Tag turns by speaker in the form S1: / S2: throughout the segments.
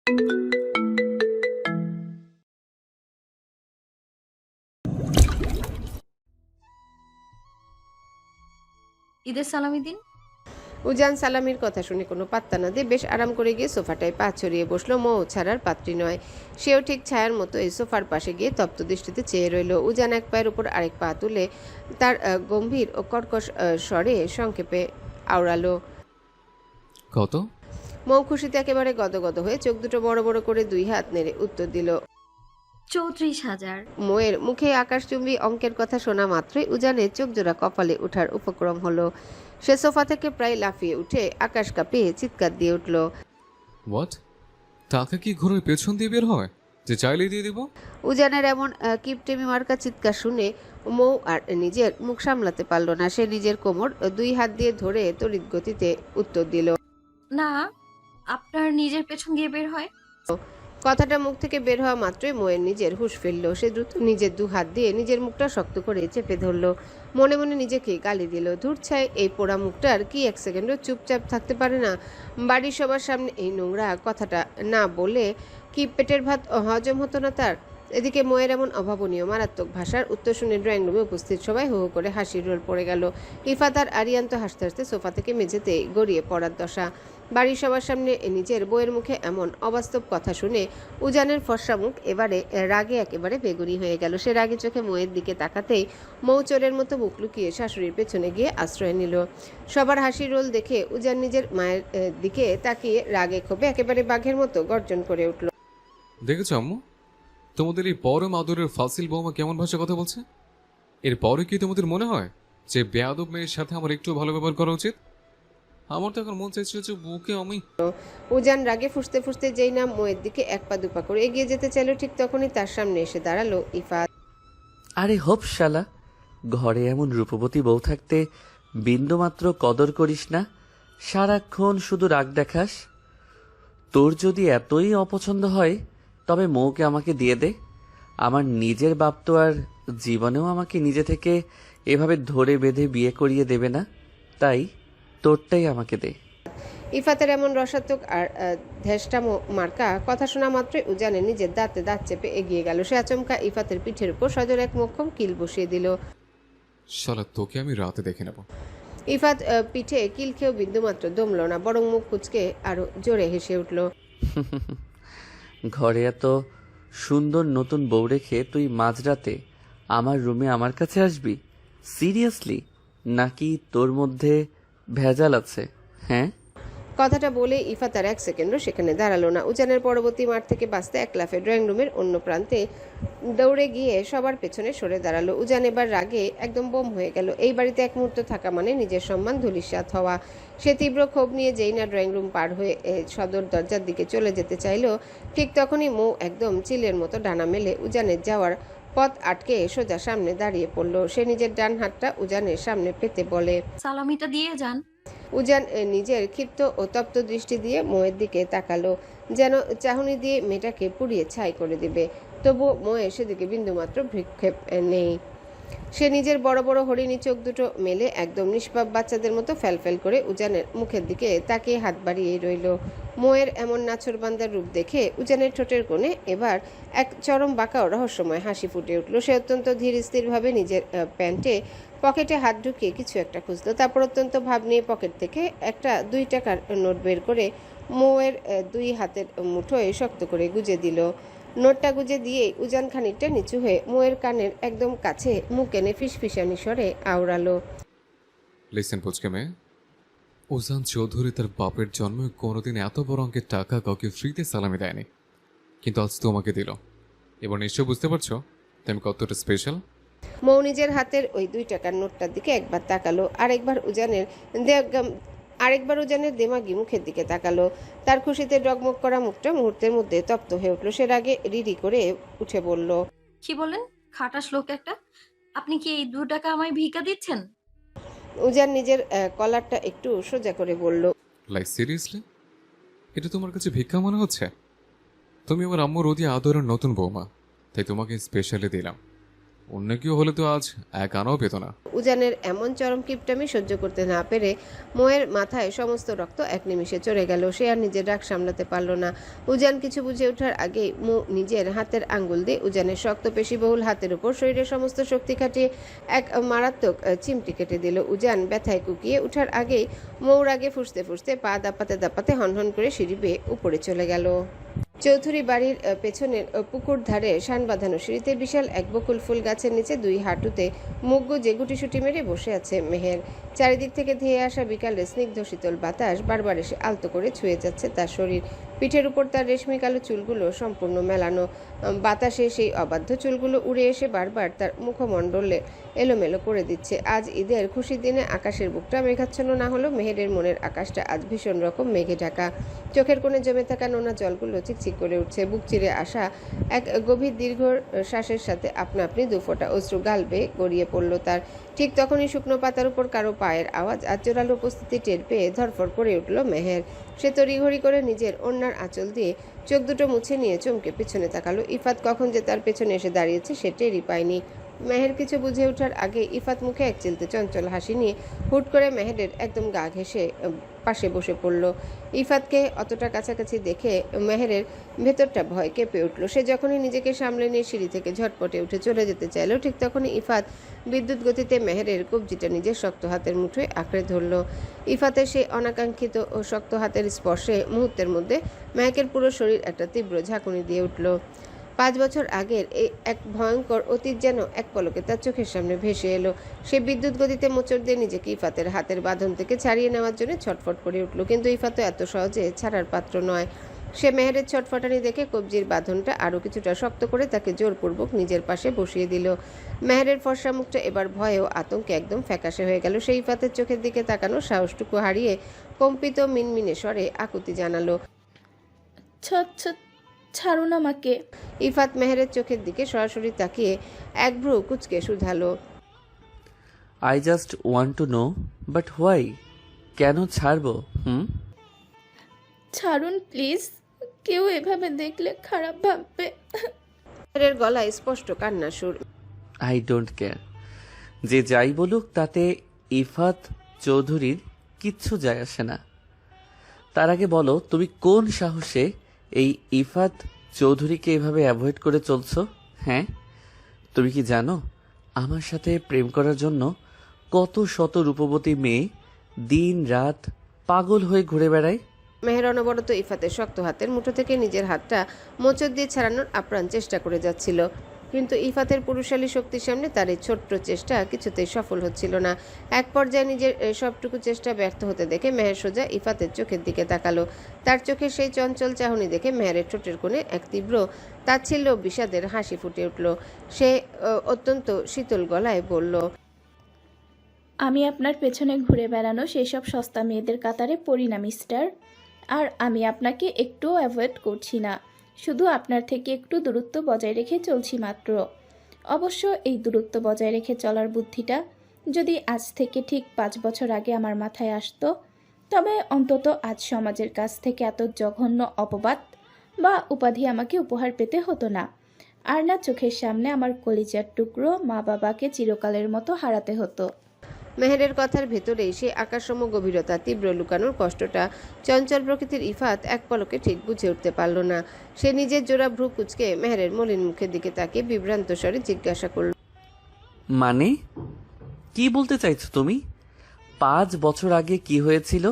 S1: ঈদের সালামি দিন।
S2: উজান সালামির কথা শুনে কোনো পাত্তা না দিয়ে বেশ আরাম করে গিয়ে সোফাটায় পা ছড়িয়ে বসলো। মৌ ছাড়ার পাত্রী নয়, সেও ঠিক ছায়ার মতো এই সোফার পাশে গিয়ে তপ্ত দৃষ্টিতে চেয়ে রইল। উজান এক পায়ের উপর আরেক পা তুলে তার গম্ভীর ও কর্কশ স্বরে সংক্ষেপে আওড়ালো।
S3: কত?
S2: মৌ খুশিতে একেবারে গদগদ হয়ে চোখ দুটো বড় বড় করে দুই হাত নেড়ে উত্তর দিল।
S1: ৩৪,০০০।
S2: মৌয়ের মুখে আকাশচুম্বী অঙ্কের কথা শোনা মাত্রই উজানের চোখ জোড়া কপালে ওঠার উপক্রম হলো। সে সোফা থেকে প্রায় লাফিয়ে উঠে আকাশ কাঁপিয়ে চিৎকার দিয়ে উঠল।
S3: হোয়াট? টাকা কি ঘরের পেছন দিয়ে বের হয় যে চাইলেই দিয়ে দিব?
S2: উজানের এমন কিপটেমি মার্কা চিৎকার শুনে মৌ আর নিজের মুখ সামলাতে পারল না। সে নিজের কোমর দুই হাত দিয়ে ধরে তড়িৎ গতিতে উত্তর দিল।
S1: না, আপনার নিজের পেছন দিয়ে বের হয়।
S2: কথাটা মুখ থেকে বের হওয়া মাত্রই মৌয়ের নিজের হুঁশ ফিরল। সে দ্রুত নিজের দু হাত দিয়ে নিজের মুখটা শক্ত করে চেপে ধরল। মনে মনে নিজেকে গালি দিল। ধূর ছাই, এই পোড়া মুখটার কি এক সেকেন্ডও চুপচাপ থাকতে পারে না? বাড়ির সবার সামনে এই নোংরা কথাটা না বলে কি পেটের ভাত হজম হতো না তার? এদিকে মৌয়ের এমন অভাবনীয় মারাত্মক ভাষার উত্তর শুনে ড্রয়িং রুমে উপস্থিত সবাই হো হো করে হাসির রোল পড়ে গেল। ইফাত আর আরিয়ান তো হাসতে হাসতে সোফা থেকে মেঝেতে গড়িয়ে পড়ার দশা। বাড়ির সবার সামনে নিজের বউয়ের মুখে এমন অবাস্তব কথা শুনে উজানের ফর্সা মুখ এবারে রাগে একেবারে বেগুনি হয়ে গেল। সে রাগে চোখে মৌয়ের দিকে তাকাতেই মৌ চোরের মতো মুখ লুকিয়ে শাশুড়ির পেছনে গিয়ে আশ্রয় নিল। সবার হাসির রোল দেখে উজান নিজের মায়ের দিকে তাকিয়ে রাগে ক্ষোভে একেবারে বাঘের মতো গর্জন করে উঠল।
S3: দেখেছো আম্মু, তোমাদের এই পরম আদরের ফাসিল বৌমা কেমন ভাষায় কথা বলছে? এরপরে কি তোমাদের মনে হয় যে বেয়াদব মেয়ের সাথে আমার একটু ভালো ব্যবহার করা উচিত? আমার তো এখন মন চাইছিল যে বউকে আমি।
S2: উজান রাগে ফুঁসতে ফুঁসতে যেই না মৌয়ের দিকে এক পা দুপা করে এগিয়ে যেতে চাইল, ঠিক তখনই তার সামনে এসে দাঁড়ালো ইফাত।
S4: আরে হোপ শালা, ঘরে এমন রূপবতী বউ থাকতে বিন্দুমাত্র কদর করিস না, সারাক্ষণ শুধু রাগ দেখাস। তোর যদি এতই অপছন্দ হয় তবে মৌকে আমাকে দিয়ে দে। আমার নিজের বাপ তো আর জীবনেও আমাকে নিজে থেকে এভাবে ধরে বেঁধে বিয়ে করিয়ে দেবে না, তাই তোরটাই আমাকে দে।
S2: ইফাতের এমন রসাত্মক আর ধেষ্টা মার্কা কথা শোনা মাত্রই উজানে নিজের দাঁতে দাঁত চেপে এগিয়ে গেল। সে আচমকা ইফাতের পিঠের উপর সজোর এক মোক্ষম কিল বসিয়ে দিল।
S3: শালা তোকে আমি রাতে দেখে নেব।
S2: ইফাত পিঠে কিল খেয়েও বিন্দুমাত্র দমল না, বরং মুখ কুচকে আরো জোরে হেসে উঠল।
S4: ঘরে এত সুন্দর নতুন বউ রেখে তুই মাঝরাতে আমার রুমে আমার কাছে আসবি? সিরিয়াসলি, নাকি তোর মধ্যে ভেজাল আছে? হ্যাঁ।
S2: কথাটা বলে ইফাত আর এক সেকেন্ডও সেখানে দাঁড়ালো না। উজানের পরবর্তী মাঠ থেকে বাঁচতে এক লাফে ড্রয়িং রুমের অন্য প্রান্তে দৌড়ে গিয়ে সবার পেছনে সরে দাঁড়ালো। উজান এবার রাগে একদম বোম হয়ে গেল। এই বাড়িতে এক মুহূর্ত থাকা মানে নিজের সম্মান ধূলিসাৎ হওয়া। সে তীব্র ক্ষোভ নিয়ে যেই না ড্রয়িং রুম পার হয়ে সদর দরজার দিকে চলে যেতে চাইল, ঠিক তখনই মৌ একদম চিলের মতো ডানা মেলে উজানের যাওয়ার পথ আটকে সোজা সামনে দাঁড়িয়ে পড়ল। সে নিজের ডান হাতটা উজানের সামনে পেতে বলে।
S1: সালামিটা দিয়ে যান।
S2: উজান নিজের ক্ষিপ্ত ও তপ্ত দৃষ্টি দিয়ে মৌয়ের দিকে তাকালো, যেন চাহনি দিয়ে মেয়েটাকে পুড়িয়ে ছাই করে দিবে। তবুও মৌয়ের সেদিকে বিন্দুমাত্র ভ্রুক্ষেপ নেই। সে নিজের বড় বড় হরিণী চোখ দুটো মেলে একদম নিষ্পাপ বাচ্চাদের মতো ফ্যালফ্যাল করে উজানের মুখের দিকে তাকিয়ে হাত বাড়িয়েই রইল। মৌয়ের এমন নাছোড়বান্দার রূপ দেখে উজানের ঠোঁটের কোণে এবার এক চরম বাঁকা ও রহস্যময় হাসি ফুটে উঠল। সে অত্যন্ত ধীর স্থিরভাবে নিজের প্যান্টে পকেটে হাত ঢুকিয়ে কিছু একটা খুঁজলো। তারপর অত্যন্ত ভাব নিয়ে পকেট থেকে একটা 2 টাকার নোট বের করে মৌয়ের দুই হাতের মুঠোয় শক্ত করে গুজে দিল। নোটটা গুজে দিয়ে উজান খানিকটা নিচু হয়ে মৌয়ের কানের একদম কাছে মুখ এনে ফিসফিসানি স্বরে আওড়ালো।
S3: লিসেন পুচকে মেয়ে, উজান চৌধুরী তার বাপের জন্মে কোনোদিন এত বড় অঙ্কের টাকা কাউকে ফ্রিতে সালামি দেয়নি, কিন্তু আজ তোমাকে দিল। এবার নিশ্চয় বুঝতে পারছো তুমি কতটা স্পেশাল।
S2: মৌ নিজের হাতের ওই 2 টাকার নোটটার দিকে একবার তাকালো, আরেকবার উজানের দেমাগি মুখের দিকে তাকালো। তার খুশিতে ডগমগ করা মুখটা মুহূর্তের মধ্যে তপ্ত হয়ে উঠল। সে রাগে রিরি করে উঠে বলল।
S1: কি বলেন? খাটাস লোক একটা। আপনি কি এই 2 টাকা আমায় ভিক্ষা দিচ্ছেন?
S2: উজান নিজের কলারটা একটু সোজা করে বলল।
S3: লাইক সিরিয়াসলি, এটা তোমার কাছে ভিক্ষা মনে হচ্ছে? তুমি আমার আম্মুর অতি আদরের নতুন বৌমা, তাই তোমাকে স্পেশালি দিলাম। অন্য কেউ হলে তো আজ এক আনাও পেত না।
S2: উজানের এমন চরম কিপটামি সহ্য করতে না পেরে মোয়ের মাথায় সমস্ত রক্ত এক নিমিষে চড়ে গেল। সে আর নিজের রাগ সামলাতে পারল না। উজান কিছু বুঝে ওঠার আগেই মো নিজের হাতের আঙ্গুল দিয়ে উজানের শক্ত পেশিবহুল হাতের উপর শরীরের সমস্ত শক্তি খাটিয়ে এক মারাত্মক চিমটি কেটে দিল। উজান ব্যথায় কুকিয়ে ওঠার আগেই মৌর আগে ফুসতে ফুসতে পা দাপাতে দাপাতে হনহন করে সিঁড়ি বেয়ে উপরে চলে গেল। চৌধুরী বাড়ির পেছনের পুকুর ধারে শান বাঁধানো সিঁড়িতে বিশাল এক বকুল ফুল গাছের নিচে দুই হাঁটুতে মুখ গুজে গুটিসুটি মেরে বসে আছে মেহের। চারিদিক থেকে ধেয়ে আসা বিকালের স্নিগ্ধ শীতল বাতাস বারবার এসে আলতো করে ছুঁয়ে যাচ্ছে তার শরীর। পিঠের উপর তার রেশমি কালো চুলগুলো সম্পূর্ণ মেলানো। বাতাসে সেই অবাধ্য চুলগুলো উড়ে এসে বারবার তার মুখমণ্ডলে এলোমেলো করে দিচ্ছে। আজ ঈদের খুশির দিনে আকাশের বুকটা মেঘাচ্ছন্ন না হলেও মেহেরের মনের আকাশটা আজ ভীষণ রকম মেঘে ঢাকা। চোখের কোণে জমে থাকা নোনা জলগুলো চিকচিক করে উঠছে। বুক চিরে আসা এক গভীর দীর্ঘ শ্বাসের সাথে আপনা আপনি দুফোঁটা অশ্রু গাল বেয়ে গড়িয়ে পড়ল তার। ঠিক তখনই শুকনো পাতার উপর কারো পায়ের আওয়াজ আর জোরালো উপস্থিতি টের পেয়ে ধরফর করে উঠল মেহের। সে তড়িঘড়ি করে নিজের ওড়নার আঁচল দিয়ে চোখ দুটো মুছে নিয়ে চমকে পিছনে তাকালো। ইফাত কখন যে তার পেছনে এসে দাঁড়িয়েছে সে টেরই পায়নি। মেহের কিছু বুঝে ওঠার আগে ইফাত মুখে এক চিলতে চঞ্চল হাসি নিয়ে হুট করে মেহেরের একদম গা ঘেঁষে পাশে বসে পড়ল। ইফাতকে অতটা কাছাকাছি দেখে মেহেরের ভেতরটা ভয় কেঁপে উঠল। সে যখনই নিজেকে সামলে নিয়ে সিঁড়ি থেকে ঝটপটে উঠে চলে যেতে চাইল ঠিক তখনই ইফাত বিদ্যুৎ গতিতে মেহেরের কবজিটা নিজের শক্ত হাতের মুঠোয় আঁকড়ে ধরল। ইফাতের সেই অনাকাঙ্ক্ষিত ও শক্ত হাতের স্পর্শে মুহূর্তের মধ্যে মেহেকের পুরো শরীর একটা তীব্র ঝাঁকুনি দিয়ে উঠল। 5 বছর আগের এই এক ভয়ঙ্কর অতীত যেন এক পলকে তার চোখের সামনে ভেসে এলো। সে বিদ্যুৎ গতিতে মোচড় দিয়ে নিজেকে ইফাতের হাতের বাঁধন থেকে ছাড়িয়ে নেওয়ার জন্য ছটফট করে উঠল, কিন্তু ইফাত এত সহজে ছাড়ার পাত্র নয়। সে মেহেরের ছটফটানি দেখে কবজির বাঁধনটা আরও কিছুটা শক্ত করে তাকে জোরপূর্বক নিজের পাশে বসিয়ে দিল। মেহেরের ফর্সা মুখটা এবার ভয়ে ও আতঙ্কে একদম ফ্যাকাশে হয়ে গেল। সেই ইফাতের চোখের দিকে তাকানোর সাহসটুকু হারিয়ে কম্পিত মিনমিনে স্বরে আকুতি জানালো,
S5: ছাড়ুন আমাকে।
S2: ইফাত মেহেরের চোখের দিকে সরাসরি তাকিয়ে এক ভ্রু কুচকে শুধালো,
S4: I just want to know, but why? কেন ছাড়বো?
S5: ছাড়ুন প্লিজ, কেউ এভাবে দেখলে খারাপ ভাববে।
S2: মেহেরের গলায় স্পষ্ট কান্নার সুর।
S4: আই ডোন্ট কেয়ার, যে যাই বলুক তাতে ইফাত চৌধুরীর কিচ্ছু যায় আসে না। তার আগে বলো, তুমি কোন সাহসে এই ইফাত চৌধুরীকে এভাবে অ্যাভয়েড করে চলছো? হ্যাঁ, তুমি কি জানো আমার সাথে প্রেম করার জন্য কত শত রূপবতী মেয়ে দিন রাত পাগল হয়ে ঘুরে বেড়ায়?
S2: মেহের অনবরত ইফাতের শক্ত হাতের মুঠো থেকে নিজের হাতটা মোচড় দিয়ে ছাড়ানোর আপ্রাণ চেষ্টা করে যাচ্ছিল, কিন্তু ইফাতের পুরুষালী শক্তির সামনে তার এই ছোট্ট চেষ্টা কিছুতেই সফল হচ্ছিল না। এক পর্যায়ে নিজের সবটুকু চেষ্টা ব্যর্থ হতে দেখে মেহের সোজা ইফাতের চোখের দিকে তাকালো। তার চোখে সেই চঞ্চল চাহনি দেখে মেহেরের ঠোঁটের কোণে এক তীব্র তাচ্ছিল্য বিষাদের হাসি ফুটে উঠল। সে অত্যন্ত শীতল গলায় বলল,
S5: আমি আপনার পেছনে ঘুরে বেড়ানো সেই সব সস্তা মেয়েদের কাতারে পড়ি না মিস্টার। আর আমি আপনাকে একটুও অ্যাভয়েড করছি না, শুধু আপনার থেকে একটু দূরত্ব বজায় রেখে চলছি মাত্র। অবশ্য এই দূরত্ব বজায় রেখে চলার বুদ্ধিটা যদি আজ থেকে ঠিক 5 বছর আগে আমার মাথায় আসতো, তবে অন্তত আজ সমাজের কাছ থেকে এত জঘন্য অপবাদ বা উপাধি আমাকে উপহার পেতে হতো না, আর না চোখের সামনে আমার কলিজার টুকরো মা বাবাকে চিরকালের মতো হারাতে হতো।
S2: মেহেরের কথার ভেতরেই সে আকাশসম গভীরতা, তীব্র লুকানোর কষ্টটা চঞ্চল প্রকৃতির ইফাত এক পলকে ঠিক বুঝে উঠতে পারল না। সে নিজের জোড়া ভ্রু কুঁচকে মেহেরের মলিন মুখের দিকে তাকিয়ে বিভ্রান্ত স্বরে জিজ্ঞাসা করল,
S4: মানে কি বলতে চাইছো তুমি? 5 বছর আগে কি হয়েছিল?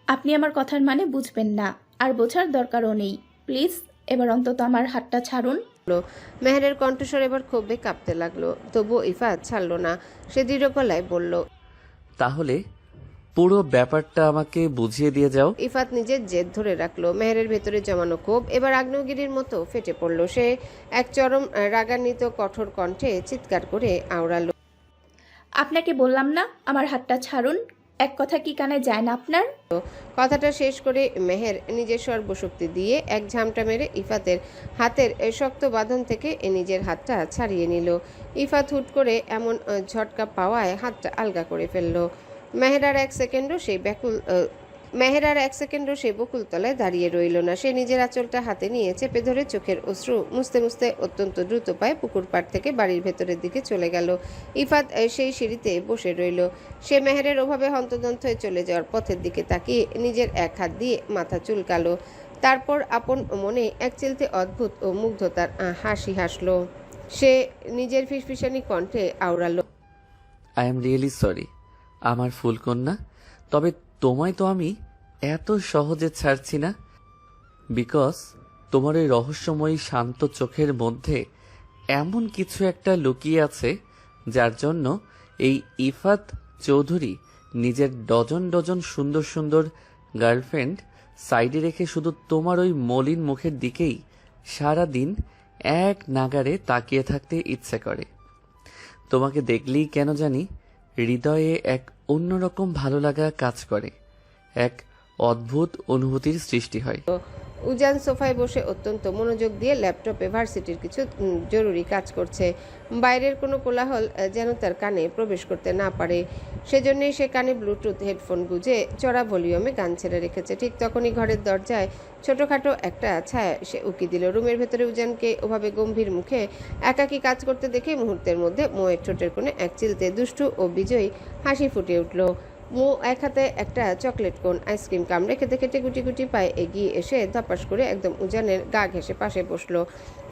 S5: আপনি আমার কথার মানে বুঝবেন না, আর বোঝার দরকারও নেই। প্লিজ এবার অন্তত আমার হাতটা ছাড়ুন।
S2: মেহেরের কণ্ঠস্বর এবার ক্ষোভে কাঁপতে লাগলো, তবুও ইফাত ছাড়ল না। সে দৃঢ় গলায় বলল,
S4: তাহলে পুরো ব্যাপারটা আমাকে বুঝিয়ে দিয়ে যাও।
S2: ইফাত নিজের জেদ ধরে রাখলো। মেহেরের ভেতরে জমানো ক্ষোভ এবার আগ্নেয়গিরির মতো ফেটে পড়ল। সে এক চরম রাগান্বিত কঠোর কণ্ঠে চিৎকার করে আওড়ালো,
S5: আপনাকে বললাম না আমার হাতটা ছাড়ুন, এক কথা কি কানে যায় না আপনার?
S2: কথাটা শেষ করে মেহের নিজের সর্বশক্তি দিয়ে এক ঝামটা মেরে ইফাতের হাতের শক্ত বাঁধন থেকে নিজের হাতটা ছাড়িয়ে নিল। ইফাত হুট করে এমন ঝটকা পাওয়ায় হাতটা আলগা করে ফেলল। মেহের আর 1 সেকেন্ডও সেই ব্যাকুল মেহের আর 1 সেকেন্ডও সে বকুলতলায় দাঁড়িয়ে রইল না। সে নিজের আঁচলটা হাতে নিয়ে চেপে ধরে চোখের অশ্রু মুছতে মুছতে অত্যন্ত দ্রুত পায়ে পুকুর পাড় থেকে বাড়ির ভেতরের দিকে চলে গেল। ইফাত সেই সিঁড়িতে বসে রইল। সে মেহেরের ওভাবে হন্তদন্ত হয়ে চলে যাওয়ার পথের দিকে তাকিয়ে নিজের এক হাত দিয়ে মাথা চুলকালো। তারপর আপন মনে এক চিলতে অদ্ভুত ও মুগ্ধতার হাসি হাসলো। সে নিজের ফিসফিসানি কণ্ঠে আওড়ালো,
S4: আই এম রিয়েলি সরি আমার ফুলকন্যা, তবে তোমায় তো আমি এত সহজে ছাড়ছি না, বিকজ তোমার ওই রহস্যময়ী শান্ত চোখের মধ্যে এমন কিছু একটা লুকিয়ে আছে যার জন্য এই ইফাত চৌধুরী নিজের ডজন ডজন সুন্দর সুন্দর গার্লফ্রেন্ড সাইডে রেখে শুধু তোমার ওই মলিন মুখের দিকেই সারা দিন এক নাগারে তাকিয়ে থাকতে ইচ্ছে করে। তোমাকে দেখলেই কেন জানি হৃদয়ে এক অন্যরকম ভালো লাগা কাজ করে, এক অদ্ভুত অনুভূতির সৃষ্টি হয়।
S2: উজান সোফায় বসে অত্যন্ত মনোযোগ দিয়ে ল্যাপটপে ভার্সিটির কিছু জরুরি কাজ করছে। বাইরের কোনো কোলাহল যেন তার কানে প্রবেশ করতে না পারে, সেজন্যই সে কানে ব্লুটুথ হেডফোন গুঁজে চড়া ভলিউমে গান ছেড়ে রেখেছে। ঠিক তখনই ঘরের দরজায় ছোটখাটো একটা ছায়া সে উকি দিল। রুমের ভেতরে উজানকে ওভাবে গম্ভীর মুখে একাকী কাজ করতে দেখে মুহূর্তের মধ্যে মোয়ের ঠোঁটের কোণে এক চিলতে দুষ্টু ও বিজয়ী হাসি ফুটে উঠল। মো এক হাতে একটা চকলেট কোন আইসক্রিম কামড়ে খেতে খেতে গুটি গুটি পায়ে এগিয়ে এসে ধপাস করে একদম উজানের গা ঘেঁষে পাশে বসলো।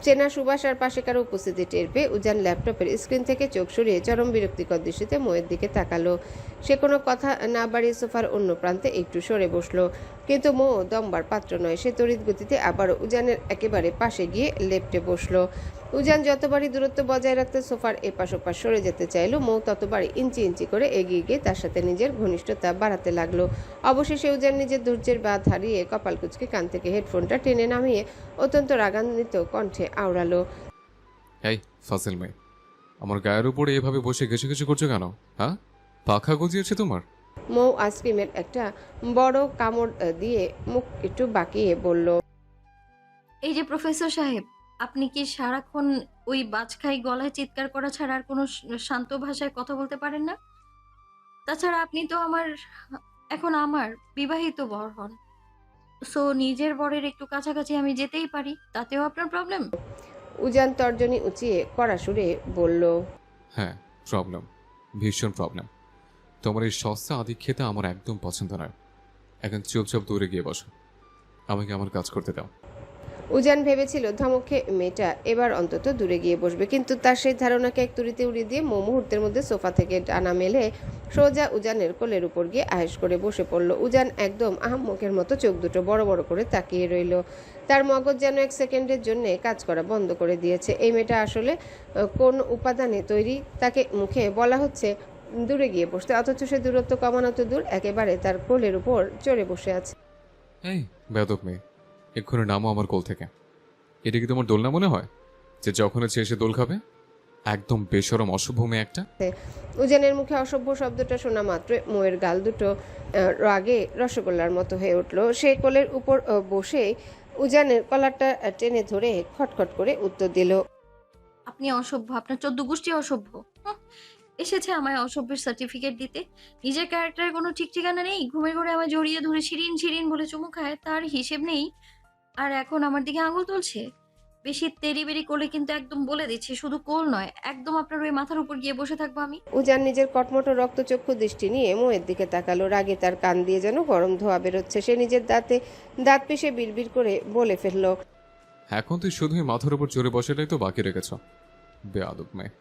S2: চেনা সুবাস আর পাশে কারো উপস্থিতি টের পেয়ে উজান ল্যাপটপের স্ক্রিন থেকে চোখ সরিয়ে চরম বিরক্তিকর দৃষ্টিতে মোয়ের দিকে তাকালো। সে কোনো কথা না বাড়িয়ে সোফার অন্য প্রান্তে একটু সরে বসলো, কিন্তু মো দমবার পাত্র নয়। সে তড়িৎ গতিতে আবারও উজানের একেবারে পাশে গিয়ে লেপ্টে বসলো। উজান যতবারই দূরত্ব বজায় রাখতে সোফার এপাশ ওপাশ সরে যেতে চাইল, মৌ ততবারই ইঞ্চি ইঞ্চি করে এগিয়ে গিয়ে তার সাথে নিজের ঘনিষ্ঠতা বাড়াতে লাগলো। অবশেষে উজান নিজের ধৈর্যের বাঁধ হারিয়ে কপাল কুঁচকে কান থেকে হেডফোনটা টেনে নামিয়ে অত্যন্ত রাগান্বিত কণ্ঠে আওড়ালো,
S3: এই ফাজিল মেয়ে, আমার গায়ের উপরে এভাবে বসে ঘেসে ঘেসে করছো কেন? হ্যাঁ, পাখা গজিয়েছে তোমার?
S2: মৌ আইসক্রিমের একটা বড় কামড় দিয়ে মুখ একটু বাঁকিয়ে বলল,
S1: এই যে প্রফেসর সাহেব, আপনি কি সারাক্ষণ ওই বাজখাই গলায় চিৎকার করা ছাড়া আর কোনো শান্ত ভাষায় কথা বলতে পারেন না? তাছাড়া আপনি তো এখন আমার বিবাহিত বর হন, সো নিজের বরের একটু কাছাকাছি আমি যেতেই পারি, তাতেও আপনার প্রবলেম?
S2: উজান তর্জনী উঁচিয়ে কড়া সুরে বলল,
S3: হ্যাঁ, প্রবলেম, ভীষণ প্রবলেম। তোমার এই সস্তা আদি খেতে আমার একদম পছন্দ নয়। এখন চুপচাপ দূরে গিয়ে বসো, আমাকে আমার কাজ করতে দাও।
S2: উজান ভেবেছিল ধমকে মেয়েটা এবার অন্তত দূরে গিয়ে বসবে, কিন্তু তার সেই ধারণাকে এক তুড়িতে উড়িয়ে দিয়ে মৌ মুহূর্তের মধ্যে সোফা থেকে ডানা মেলে সোজা উজানের কোলের উপর গিয়ে আয়েশ করে বসে পড়ল। উজান একদম আহাম্মকের মতো চোখ দুটো বড় বড় করে তাকিয়ে রইল। তার মগজ যেন 1 সেকেন্ডের জন্য কাজ করা বন্ধ করে দিয়েছে। এই মেয়েটা আসলে কোন উপাদানে তৈরি? তাকে মুখে বলা হচ্ছে দূরে গিয়ে বসতে, অথচ সে দূরত্ব কমানো তো দূর, একেবারে তার কোলের উপর চড়ে বসে আছে।
S3: এই বেয়াদব মেয়ে, এক্ষুনি নামো আমার কোল থেকে। এটা কি তোমার দোলনা মনে হয় যে যখন ইচ্ছে এসে দোল খাবে? একদম বেশরম অসভ্য মেয়ে একটা।
S2: উজানের মুখে অসভ্য শব্দটা শোনা মাত্র মোয়ের গাল দুটো রাগে রসগোল্লার মতো হয়ে উঠল। সে কোলের উপর বসে উজানের কলারটা টেনে ধরে খটখট করে উত্তর দিল,
S1: আপনি অসভ্য, আপনার 14 গোষ্ঠী অসভ্য। হুঁ, এসেছে আমায় অসভ্যের সার্টিফিকেট দিতে। নিজের ক্যারেক্টারের কোনো ঠিক ঠিকানা নেই, ঘুমে ঘুরে আমায় জড়িয়ে ধরে শিরিন শিরিন বলে চুমু খায়, তার হিসেব নেই। আর এখন আমার দিকে আঙুল তুলছে। বেশি তেড়িবেড়ি করলে কিন্তু একদম বলে দিচ্ছি, শুধু কোল নয়, একদম আপনার ওই মাথার উপর গিয়ে বসে থাকবো আমি।
S2: উজান নিজের কটমটো রক্তচক্ষু দৃষ্টি নিয়ে মোয়ের দিকে তাকালো। রাগে তার কান দিয়ে যেন গরম ধোঁয়া বেরোচ্ছে। সে নিজের দাঁত পিষে বিড়বিড় করে বলে ফেলল,
S3: এখন তুই শুধুই মাথার উপর চড়ে বসাটাই তো বাকি রেখেছ, বেয়াদব মেয়ে।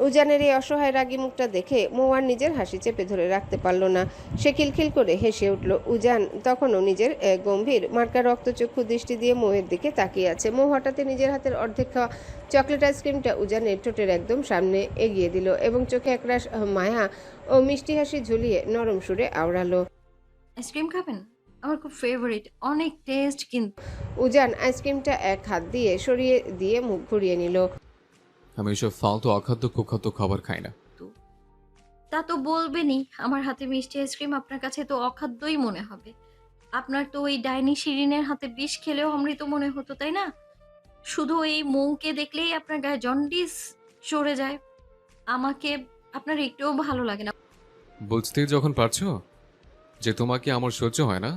S2: উজানের এই অসহায় রাগী মুখটা দেখে মৌ আর নিজের হাসি চেপে ধরে রাখতে পারল না। সে খিলখিল করে হেসে উঠল। উজান তখনও নিজের গম্ভীর মার্কা রক্তচক্ষু দৃষ্টি দিয়ে মৌয়ের দিকে তাকিয়ে আছে। মৌ হঠাৎ নিজের হাতের অর্ধেক খাওয়া চকলেট আইসক্রিমটা উজানের ঠোঁটের একদম সামনে এগিয়ে দিল এবং চোখে একরাশ মায়া ও মিষ্টি হাসি ঝুলিয়ে নরম সুরে আওড়ালো,
S1: আইসক্রিম খাবেন? আমার খুব ফেভারিট, অনেক টেস্ট কিন্তু।
S2: উজান আইসক্রিমটা এক হাত দিয়ে সরিয়ে দিয়ে মুখ ঘুরিয়ে নিল।
S3: আমি এসব ফালতু অখাদ্য কুখাদ্য খাবার খাই না।
S1: তা তো বলবেনই, আমার হাতে মিষ্টি আইসক্রিম আপনার কাছে তো অখাদ্যই মনে হবে। আপনার তো ওই ডাইনি শিরিনের হাতে বিষ খেলেও অমৃত মনে হতো, তাই না? শুধু এই মৌকে দেখলেই আপনার গায়ে জন্ডিস চড়ে যায়। আমাকে আপনার একটুও ভালো লাগে না।
S3: বুঝতেই যখন পারছো যে তোমাকে আমার সহ্য হয় না,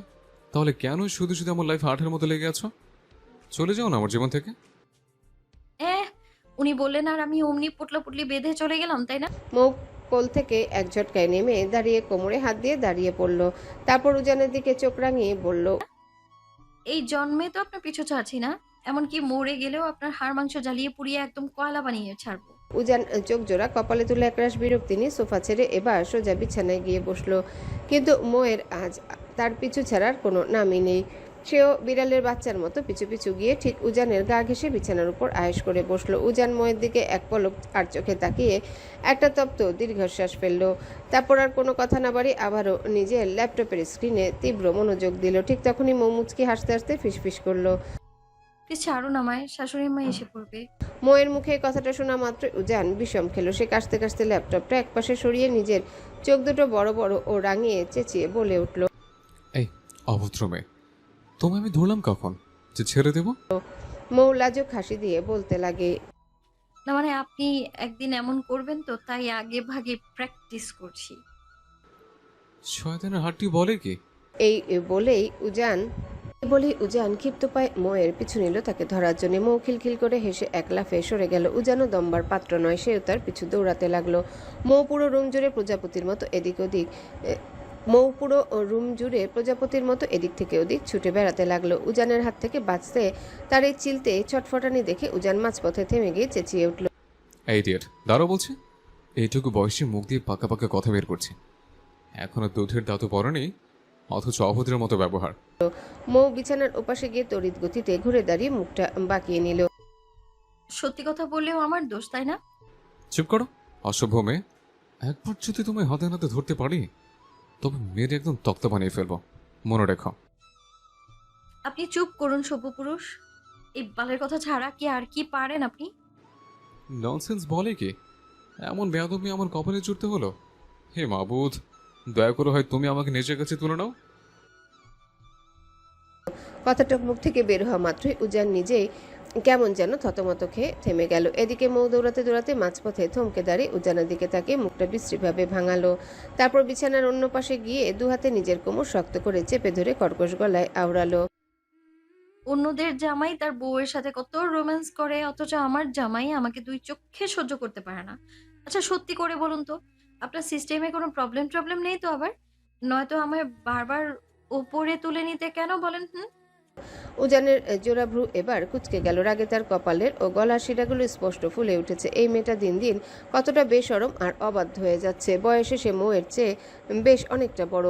S3: তাহলে কেন শুধু শুধু আমার লাইফ আঠের মতো লেগে আছো? চলে যাও না আমার জীবন থেকে।
S1: উনি বললেন আর আমি অমনি পুটলি বেঁধে চলে গেলাম, তাই না?
S2: মৌ কোল থেকে এক ঝটকায় নেমে দাঁড়িয়ে কোমরে হাত দিয়ে দাঁড়িয়ে পড়ল। তারপর উজানের দিকে চোখ রাঙিয়ে বলল,
S1: এই জন্মে তো আপনার পিছু ছাড়ছি না, এমনকি মরে গেলেও আপনার হাড় মাংস জ্বালিয়ে পুড়িয়ে একদম কয়লা বানিয়ে ছাড়বো।
S2: উজান চোখ জোড়া কপালে তুলে একরাশ বিরক্তি নিয়ে সোফা ছেড়ে এবার সোজা বিছানায় গিয়ে বসলো। কিন্তু মোয়ের আজ তার পিছু ছাড়ার কোনো নামই নেই। সেও বিড়ালের বাচ্চার মতো পিছু পিছু গিয়ে ঠিক উজানের গা ঘেঁষে বিছানার উপর আয়েশ করে বসলো। উজান মোয়ের দিকে এক পলক আর চোখে তাকিয়ে একটা তপ্ত দীর্ঘশ্বাস ফেলল। তারপর আর কোনো কথা না বাড়ি আবারও নিজের ল্যাপটপের স্ক্রিনে তীব্র মনোযোগ দিল। ঠিক তখনই মৌ মুচকি হাসতে হাসতে ফিসফিস করলো।
S1: প্লিজ ছাড়ুন আমায়, শাশুড়ি মা এসে পড়বে।
S2: মোয়ের মুখে এই কথাটা শোনা মাত্র উজান বিষম খেলো। সে কাশতে কাশতে ল্যাপটপটা একপাশে সরিয়ে নিজের চোখ দুটো বড় বড় ও রাঙিয়ে চেঁচিয়ে বলে উঠল,
S3: এই অভদ্র মেয়ে, তোমায় আমি ধরলাম কখন যে ছেড়ে দেবো?
S2: মৌ লাজুক হাসি দিয়ে বলতে লাগে,
S1: না মানে আপনি একদিন এমন করবেন তো, তাই আগে ভাগে প্র্যাকটিস করছি।
S3: শয়তানের হাটটি বলে কি?
S2: এই বলেই উজান ক্ষিপ্ত পায় মোয়ের পিছু নিল তাকে ধরার জন্য। মৌ খিলখিল করে হেসে এক লাফে সরে গেল। উজানও দম্বার পাত্র নয়, সেও তার পিছু দৌড়াতে লাগলো। মৌ পুরো রুম জুড়ে প্রজাপতির মতো এদিক থেকে ওদিক ছুটে বেড়াতে লাগলো। উজানের হাত থেকে বাঁচতে তার এই চিলতে ছটফটানি দেখে উজান মাঝপথে থেমে গিয়ে চেঁচিয়ে উঠল,
S3: এই ডিয়ার দাঁড়াও বলছি। এইটুকু বয়সে মুখ দিয়ে পাকা পাকা কথা বের করছি, এখনো দুধের দাঁতও পড়েনি, অথচ অভদ্রের মতো ব্যবহার।
S2: মৌ বিছানার ওপাশে গিয়ে তড়িৎ গতিতে ঘুরে দাঁড়িয়ে মুখটা বাঁকিয়ে নিল।
S1: সত্যি কথা বললেও আমার দোষ, তাই না?
S3: চুপ করো অসভ্য মেয়ে। একবার যদি তোমায় হাতে নাতে ধরতে পারি তবে মেয়ের একদম তক্তা বানিয়ে ফেলবো, মনে রেখো।
S1: আপনি চুপ করুন সভ্য পুরুষ। এই বালের কথা ছাড়া কি আর কি পারেন আপনি?
S3: ননসেন্স বলে কি? এমন বেয়াদবি আমার কপালে জুড়তে হলো। হে মাবুদ, দয়া করে হয় তুমি আমাকে নিজের কাছে তুলে নাও।
S2: কথাটা মুখ থেকে বের হওয়া মাত্রই উজান নিজেই কেমন যেন থতমত খেয়ে থেমে গেল। এদিকে মৌ দৌড়াতে দৌড়াতে মাঝপথে থমকে দাঁড়িয়ে উজানের দিকে তাকিয়ে মুখটা বিশ্রীভাবে ভাঙালো। তারপর বিছানার অন্য পাশে গিয়ে দুহাতে নিজের কোমর শক্ত করে চেপে ধরে কর্কশ গলায় আওড়ালো,
S1: অন্যদের জামাই তার বউয়ের সাথে কত রোম্যান্স করে, অথচ আমার জামাই আমাকে দুই চোখে সহ্য করতে পারে না। আচ্ছা সত্যি করে বলুন তো, আপনার সিস্টেমে কোনো প্রবলেম নেই তো আবার? নয়তো আমায় বারবার ওপরে তুলে নিতে কেন বলেন?
S2: উজানের জোড়া ভ্রু এবার কুঁচকে গেল। রাগে তার কপালের ও গলার শিরাগুলো স্পষ্ট ফুলে উঠেছে। এই মেয়েটা দিন দিন কতটা বেশরম আর অবাধ্য হয়ে যাচ্ছে। বয়সে সে মৌয়ের চেয়ে বেশ অনেকটা বড়,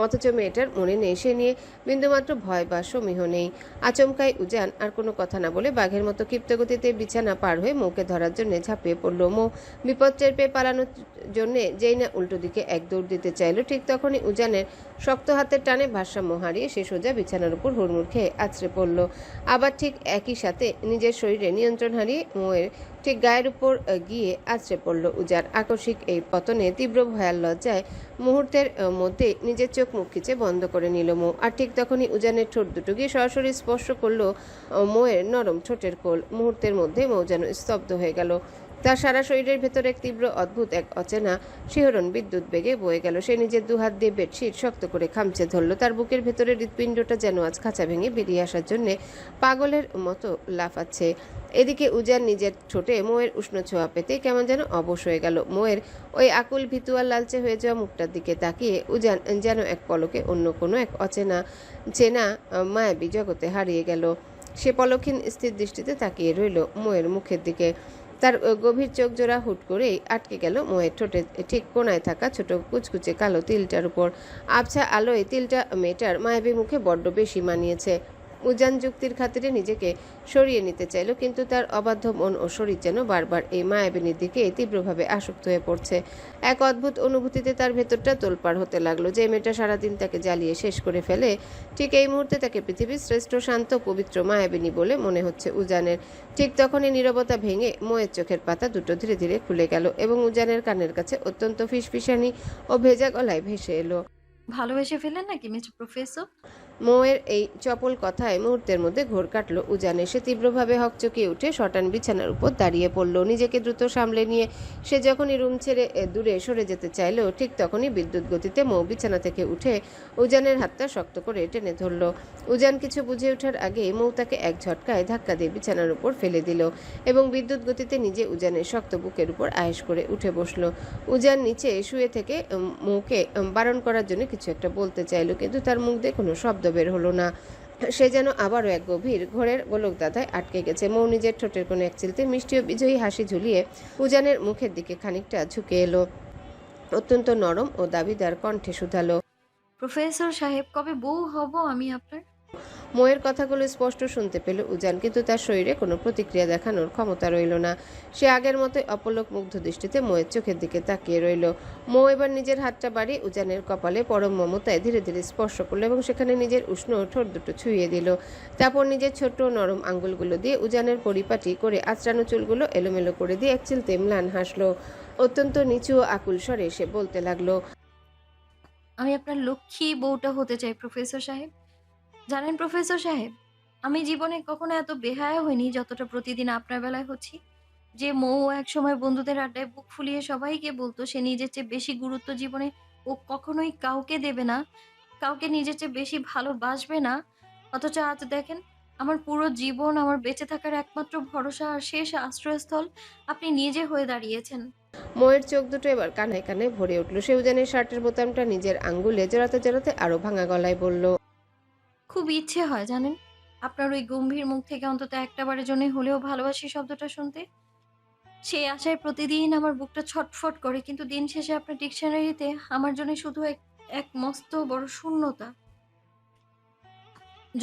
S2: অথচ মেয়েটার মনে নেই সে নিয়ে বিন্দুমাত্র ভয় বা সমীহ নেই। আচমকাই উজান আর কোনো কথা না বলে বাঘের মতো ক্ষিপ্ত গতিতে বিছানা পার হয়ে মৌকে ধরার জন্য ঝাঁপিয়ে পড়ল। মৌ বিপদ টের পেয়ে পালানোর জন্য যেই না উল্টো দিকে এক দৌড় দিতে চাইল, ঠিক তখনই উজানের শক্ত হাতের টানে ভারসাম্য হারিয়ে সে সোজা বিছানার উপর হুড়মুড় খেয়ে আছড়ে পড়ল। আবার ঠিক একই সাথে নিজের শরীরে নিয়ন্ত্রণ হারিয়ে মৌয়ের ঠিক গায়ের উপর গিয়ে আছড়ে পড়ল উজান। আকস্মিক এই পতনে তীব্র ভয়াল লজ্জায় মুহূর্তের মধ্যে নিজের চোখ মুখ খিচে বন্ধ করে নিল মৌ। আর ঠিক তখনই উজানের ঠোঁট দুটো গিয়ে সরাসরি স্পর্শ করলো মৌয়ের নরম ঠোঁটের কোল। মুহূর্তের মধ্যে মৌ যেন স্তব্ধ হয়ে গেল। তার সারা শরীরের ভেতর এক তীব্র অদ্ভুত এক অচেনা শিহরণ বিদ্যুৎ বেগে বয়ে গেল। সে নিজের দুহাত দিয়ে বেডশিট শক্ত করে খামচে ধরল। তার বুকের ভেতরের হৃৎপিণ্ডটা যেন আজ খাঁচা ভেঙে বেরিয়ে আসার জন্য পাগলের মতো লাফাচ্ছে। এদিকে উজান নিজের ঠোঁটে মৌয়ের উষ্ণ ছোঁয়া পেতে কেমন যেন অবশ হয়ে গেল। মৌয়ের ওই আকুল ভিতুয়ার লালচে হয়ে যাওয়া মুখটার দিকে তাকিয়ে উজান যেন এক পলকে অন্য কোনো এক অচেনা চেনা মায়াবী জগতে হারিয়ে গেল। সে পলক্ষীন স্থির দৃষ্টিতে তাকিয়ে রইল মৌয়ের মুখের দিকে। তার গভীর চোখ জোড়া হুট করেই আটকে গেল মৌয়ের ঠোঁটের ঠিক কোনায় থাকা ছোট কুচকুচে কালো তিলটার উপর। আবছা আলোয় তিলটা মেয়েটার মায়াবী মুখে বড্ড বেশি মানিয়েছে। উজান যুক্তির খাতিরে নিজেকে সরিয়ে নিতে চাইল, কিন্তু তার অবাধ্য মন ও শরীর যেন বারবার এই মায়াবিনীর দিকে তীব্রভাবে আসক্ত হয়ে পড়ছে। এক অদ্ভুত অনুভূতিতে তার ভেতরটা তোলপাড় হতে লাগলো। যে মেয়েটা সারাদিন তাকে জ্বালিয়ে শেষ করে ফেলে, ঠিক এই মুহূর্তে তাকে পৃথিবীর শ্রেষ্ঠ শান্ত পবিত্র মায়াবিনী বলে মনে হচ্ছে উজানের। ঠিক তখনই নীরবতা ভেঙে মৌয়ের চোখের পাতা দুটো ধীরে ধীরে খুলে গেল এবং উজানের কানের কাছে অত্যন্ত ফিসফিসানি ও ভেজা গলায় ভেসে এলো,
S1: ভালোবেসে ফেলেন নাকি মিস্টার প্রফেসর?
S2: মৌয়ের এই চপল কথায় মুহূর্তের মধ্যে ঘোর কাটল উজানে। সে তীব্রভাবে হকচকিয়ে উঠে শটান বিছানার উপর দাঁড়িয়ে পড়ল। নিজেকে দ্রুত সামলে নিয়ে সে যখনই রুম ছেড়ে দূরে সরে যেতে চাইল, ঠিক তখনই বিদ্যুৎ গতিতে মৌ বিছানা থেকে উঠে উজানের হাতটা শক্ত করে টেনে ধরল। উজান কিছু বুঝে ওঠার আগেই মৌ তাকে এক ঝটকায় ধাক্কা দিয়ে বিছানার উপর ফেলে দিল এবং বিদ্যুৎ গতিতে নিজে উজানের শক্ত বুকের উপর আয়েশ করে উঠে বসল। উজান নিচে শুয়ে থেকে মৌকে বারণ করার জন্য কিছু একটা বলতে চাইল, কিন্তু তার মুখ দিয়ে কোনো শব্দ বের হলো না। সে যেন আবারও এক গভীর ঘোরের গোলকদাতায় আটকে গেছে। মৌ নিজের ঠোঁটের কোনো এক চিলতে মিষ্টি ও বিজয়ী হাসি ঝুলিয়ে উজানের মুখের দিকে খানিকটা ঝুঁকে এলো। অত্যন্ত নরম ও দাবিদার কণ্ঠে শুধালো,
S1: প্রফেসর সাহেব, কবে বউ হব আমি আপনার?
S2: মৌয়ের কথাগুলো স্পষ্ট শুনতে পেল উজান, কিন্তু তার শরীরে কোনো প্রতিক্রিয়া দেখানোর ক্ষমতা রইল না। সে আগের মতোই অপলক মুগ্ধ দৃষ্টিতে মৌয়ের চোখের দিকে তাকিয়ে রইল। মৌ এবার নিজের হাতটা বাড়িয়ে উজানের কপালে পরম মমতায় ধীরে ধীরে স্পর্শ করলো এবং সেখানে নিজের উষ্ণ ঠোঁট দুটো ছুঁয়ে দিল। তারপর নিজের ছোট্ট নরম আঙ্গুলগুলো দিয়ে উজানের পরিপাটি করে আঁচড়ানো চুলগুলো এলোমেলো করে দিয়ে এক চিলতে ম্লান হাসলো। অত্যন্ত নিচু ও আকুল স্বরে সে বলতে লাগলো,
S1: আমি আপনার লক্ষ্মী বউটা হতে চাই প্রফেসর সাহেব। জানেন প্রফেসর সাহেব, আমি জীবনে কখনো এত বেহায়া হইনি যতটা প্রতিদিন আপনার বেলায় হচ্ছি। যে মৌ এক সময় বন্ধুদের আড্ডায় বুক ফুলিয়ে সবাইকে বলতো সে নিজের চেয়ে বেশি গুরুত্ব জীবনে ও কখনোই কাউকে দেবে না, কাউকে নিজের চেয়ে বেশি ভালোবাসবে না, অথচ আজ দেখেন আমার পুরো জীবন, আমার বেঁচে থাকার একমাত্র ভরসা আর শেষ আশ্রয়স্থল আপনি নিজে হয়ে দাঁড়িয়েছেন।
S2: মৌয়ের চোখ দুটো এবার কানায় কানায় ভরে উঠল। সে উজানের শার্টের বোতামটা নিজের আঙ্গুলে জড়াতে জড়াতে আরো ভাঙা গলায় বলল,
S1: খুব ইচ্ছে হয় জানেন আপনার ওই গম্ভীর মুখ থেকে অন্তত একটা বারের জন্য হলেও ভালোবাসি শব্দটা শুনতে। সেই আশায় প্রতিদিন আমার বুকটা ছটফট করে, কিন্তু দিন শেষে আপনার ডিকশনারিতে আমার জন্য শুধু এক এক মস্ত বড় শূন্যতা।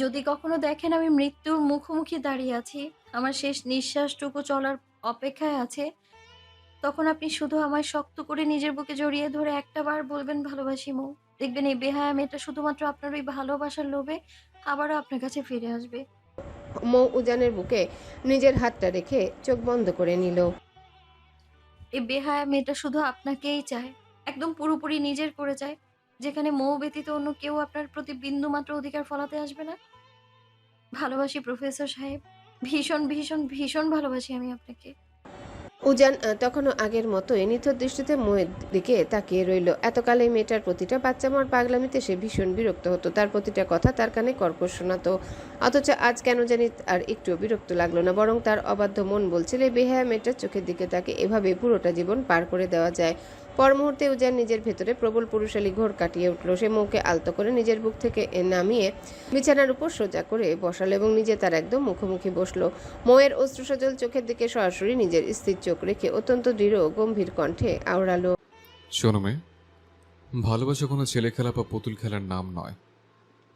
S1: যদি কখনো দেখেন আমি মৃত্যুর মুখোমুখি দাঁড়িয়ে আছি, আমার শেষ নিঃশ্বাসটুকু চলার অপেক্ষায় আছে, তখন আপনি শুধু আমায় শক্ত করে নিজের বুকে জড়িয়ে ধরে একটা বার বলবেন ভালোবাসি মৌ। দেখবেন এই বেহায়া মেয়েটা শুধুমাত্র আপনার ওই ভালোবাসার লোভে আবারও আপনার কাছে ফিরে আসবে।
S2: মৌ উজানের বুকে নিজের হাতটা রেখে চোখ বন্ধ করে নিল।
S1: এই বেহায়া মেয়েটা শুধু আপনাকেই চায়, একদম পুরোপুরি নিজের করে চায়, যেখানে মৌ ব্যতীত অন্য কেউ আপনার প্রতি বিন্দু মাত্র অধিকার ফলাতে আসবে না। ভালোবাসি প্রফেসর সাহেব, ভীষণ ভীষণ ভীষণ ভালোবাসি আমি আপনাকে।
S2: উজান তখনও আগের মতোই নিথর দৃষ্টিতে মৌয়ের দিকে তাকিয়ে রইল। এতকালে মেয়েটার প্রতিটা বাচ্চা মার পাগলামিতে সে ভীষণ বিরক্ত হতো, তার প্রতিটা কথা তার কানে কর্কশ শোনাতো। অথচ আজ কেন জানি আর একটুও বিরক্ত লাগলো না, বরং তার অবাধ্য মন বলছিল এই বেহায়া মেয়েটার চোখের দিকে তাকে এভাবে পুরোটা জীবন পার করে দেওয়া যায়। পর মুহূর্তে উজান নিজের ভেতরে প্রবল পুরুষালী ঘোর কাটিয়ে উঠল। সে মৌকে আলতো করে নিজের বুক থেকে নামিয়ে বিছানার উপর সোজা করে বসালো এবং নিজে তার একদম মুখোমুখি বসলো। মৌয়ের অশ্রুসজল চোখের দিকে সরাসরি নিজের স্থির চোখ রেখে অত্যন্ত দৃঢ় গম্ভীর কণ্ঠে আওড়ালো,
S3: শোনো মেয়ে, ভালোবাসা কোনো ছেলে খেলা বা পুতুল খেলার নাম নয়।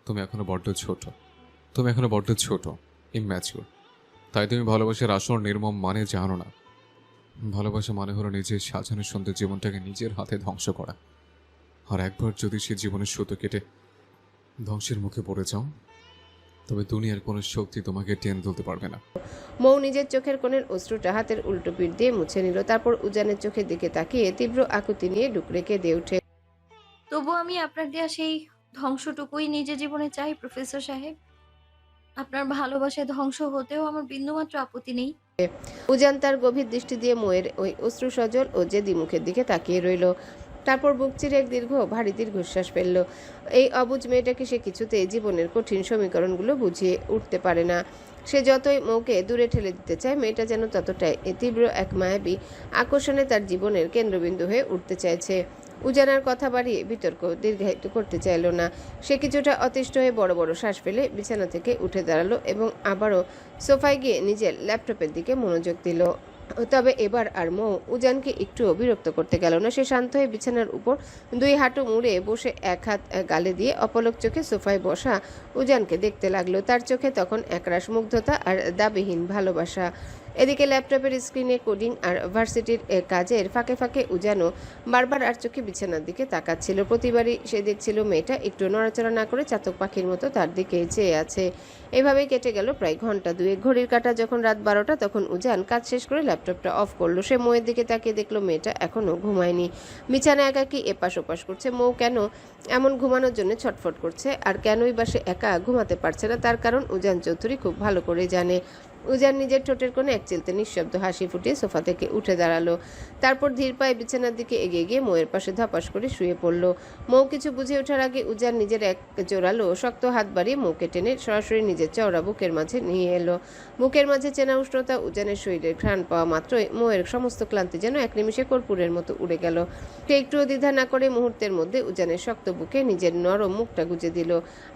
S3: তুমি এখনো বড্ড ছোট, ইম্যাচিউর। তাই তুমি ভালোবাসার আসল নির্মম মানে জানো না। ভালোবাসা মানে হলো নিজের সাজানো সুন্দর জীবনটাকে নিজের হাতে ধ্বংস করা। আর একবার যদি সে জীবনের সুতো কেটে ধ্বংসের মুখে পড়ে যাও, তবে দুনিয়ার কোনো শক্তি তোমাকে টেনে তুলতে পারবে না।
S2: মৌ নিজের চোখের কোণের অশ্রুটা হাতের উল্টো পিঠ দিয়ে মুছে নিল। তারপর উজানের চোখের দিকে তাকিয়ে তীব্র আকুতি নিয়ে ডুকরে কেঁদে ওঠে।
S1: তবু আমি আপনার দেয়া সেই ধ্বংসটুকুই নিজের জীবনে চাই প্রফেসর সাহেব। আপনার ভালোবাসায় ধ্বংস হতেও আমার বিন্দুমাত্র আপত্তি নেই।
S2: উজান তার গভীর দৃষ্টি দিয়ে মৌয়ের ওই অশ্রুসজল ও জেদি মুখের দিকে তাকিয়ে রইল। তারপর বুক চিরে এক ভারী দীর্ঘশ্বাস ফেলল। এই অবুঝ মেয়েটাকে সে কিছুতেই জীবনের কঠিন সমীকরণগুলো বুঝিয়ে উঠতে পারে না। সে যতই মৌকে দূরে ঠেলে দিতে চায়, মেয়েটা যেন ততটাই তীব্র এক মায়াবী আকর্ষণে তার জীবনের কেন্দ্রবিন্দু হয়ে উঠতে চাইছে। উজানার কথা বাড়িয়ে বিতর্ক দীর্ঘায়িত করতে চাইল না। সে কিছুটা অতিষ্ঠ হয়ে বড় বড় শ্বাস ফেলে বিছানা থেকে উঠে দাঁড়ালো এবং আবারও সোফায় গিয়ে নিজের ল্যাপটপের দিকে মনোযোগ দিল। তবে এবার আর মৌ উজানকে একটুও বিরক্ত করতে গেল না। সে শান্ত হয়ে বিছানার উপর দুই হাঁটু মুড়ে বসে এক হাত গালে দিয়ে অপলক চোখে সোফায় বসা উজানকে দেখতে লাগলো। তার চোখে তখন একরাশ মুগ্ধতা আর দাবিহীন ভালোবাসা। এদিকে ল্যাপটপের স্ক্রিনে কোডিং আর ভার্সিটির কাজের ফাঁকে ফাঁকে উজানও বারবার আর চোখে বিছানার দিকে তাকাচ্ছিল। প্রতিবারই সে দেখছিল মেয়েটা একটু নড়াচড়া না করে চাতক পাখির মতো তার দিকে চেয়ে আছে। এভাবেই কেটে গেল প্রায় ঘন্টা দুয়েক। ঘড়ির কাঁটা যখন রাত 12টা, তখন উজান কাজ শেষ করে ল্যাপটপটা অফ করলো। সে মৌয়ের দিকে তাকিয়ে দেখলো মেয়েটা এখনো ঘুমায়নি, বিছানায় একাকি এপাশ ওপাশ করছে। মৌ কেন এমন ঘুমানোর জন্য ছটফট করছে আর কেনই বা সে একা ঘুমাতে পারছে না, তার কারণ উজান চৌধুরী খুব ভালো করে জানে। উজান নিজের ঠোঁটের কোণে এক চিলতে নিঃশব্দ হাসি ফুটিয়ে সোফা থেকে উঠে দাঁড়ালো। তারপর ধীর পায়ে বিছানার দিকে এগিয়ে গিয়ে মৌয়ের পাশে ধপাস করে শুয়ে পড়ল। মৌ কিছু বুঝে ওঠার আগে উজান নিজের এক জোরালো শক্ত হাত বাড়িয়ে মৌকে টেনে সরাসরি নিজের চওড়া বুকের মাঝে নিয়ে এলো। বুকের মাঝে চেনা উষ্ণতা, উজানের শরীরের ঘ্রাণ পাওয়া মাত্রই মৌয়ের সমস্ত ক্লান্তি যেন এক নিমিষে কর্পূরের মতো উড়ে গেল। সে একটুও দ্বিধা না করে মুহূর্তের মধ্যে উজানের শক্ত বুকে নিজের নরম মুখটা গুজে দিল।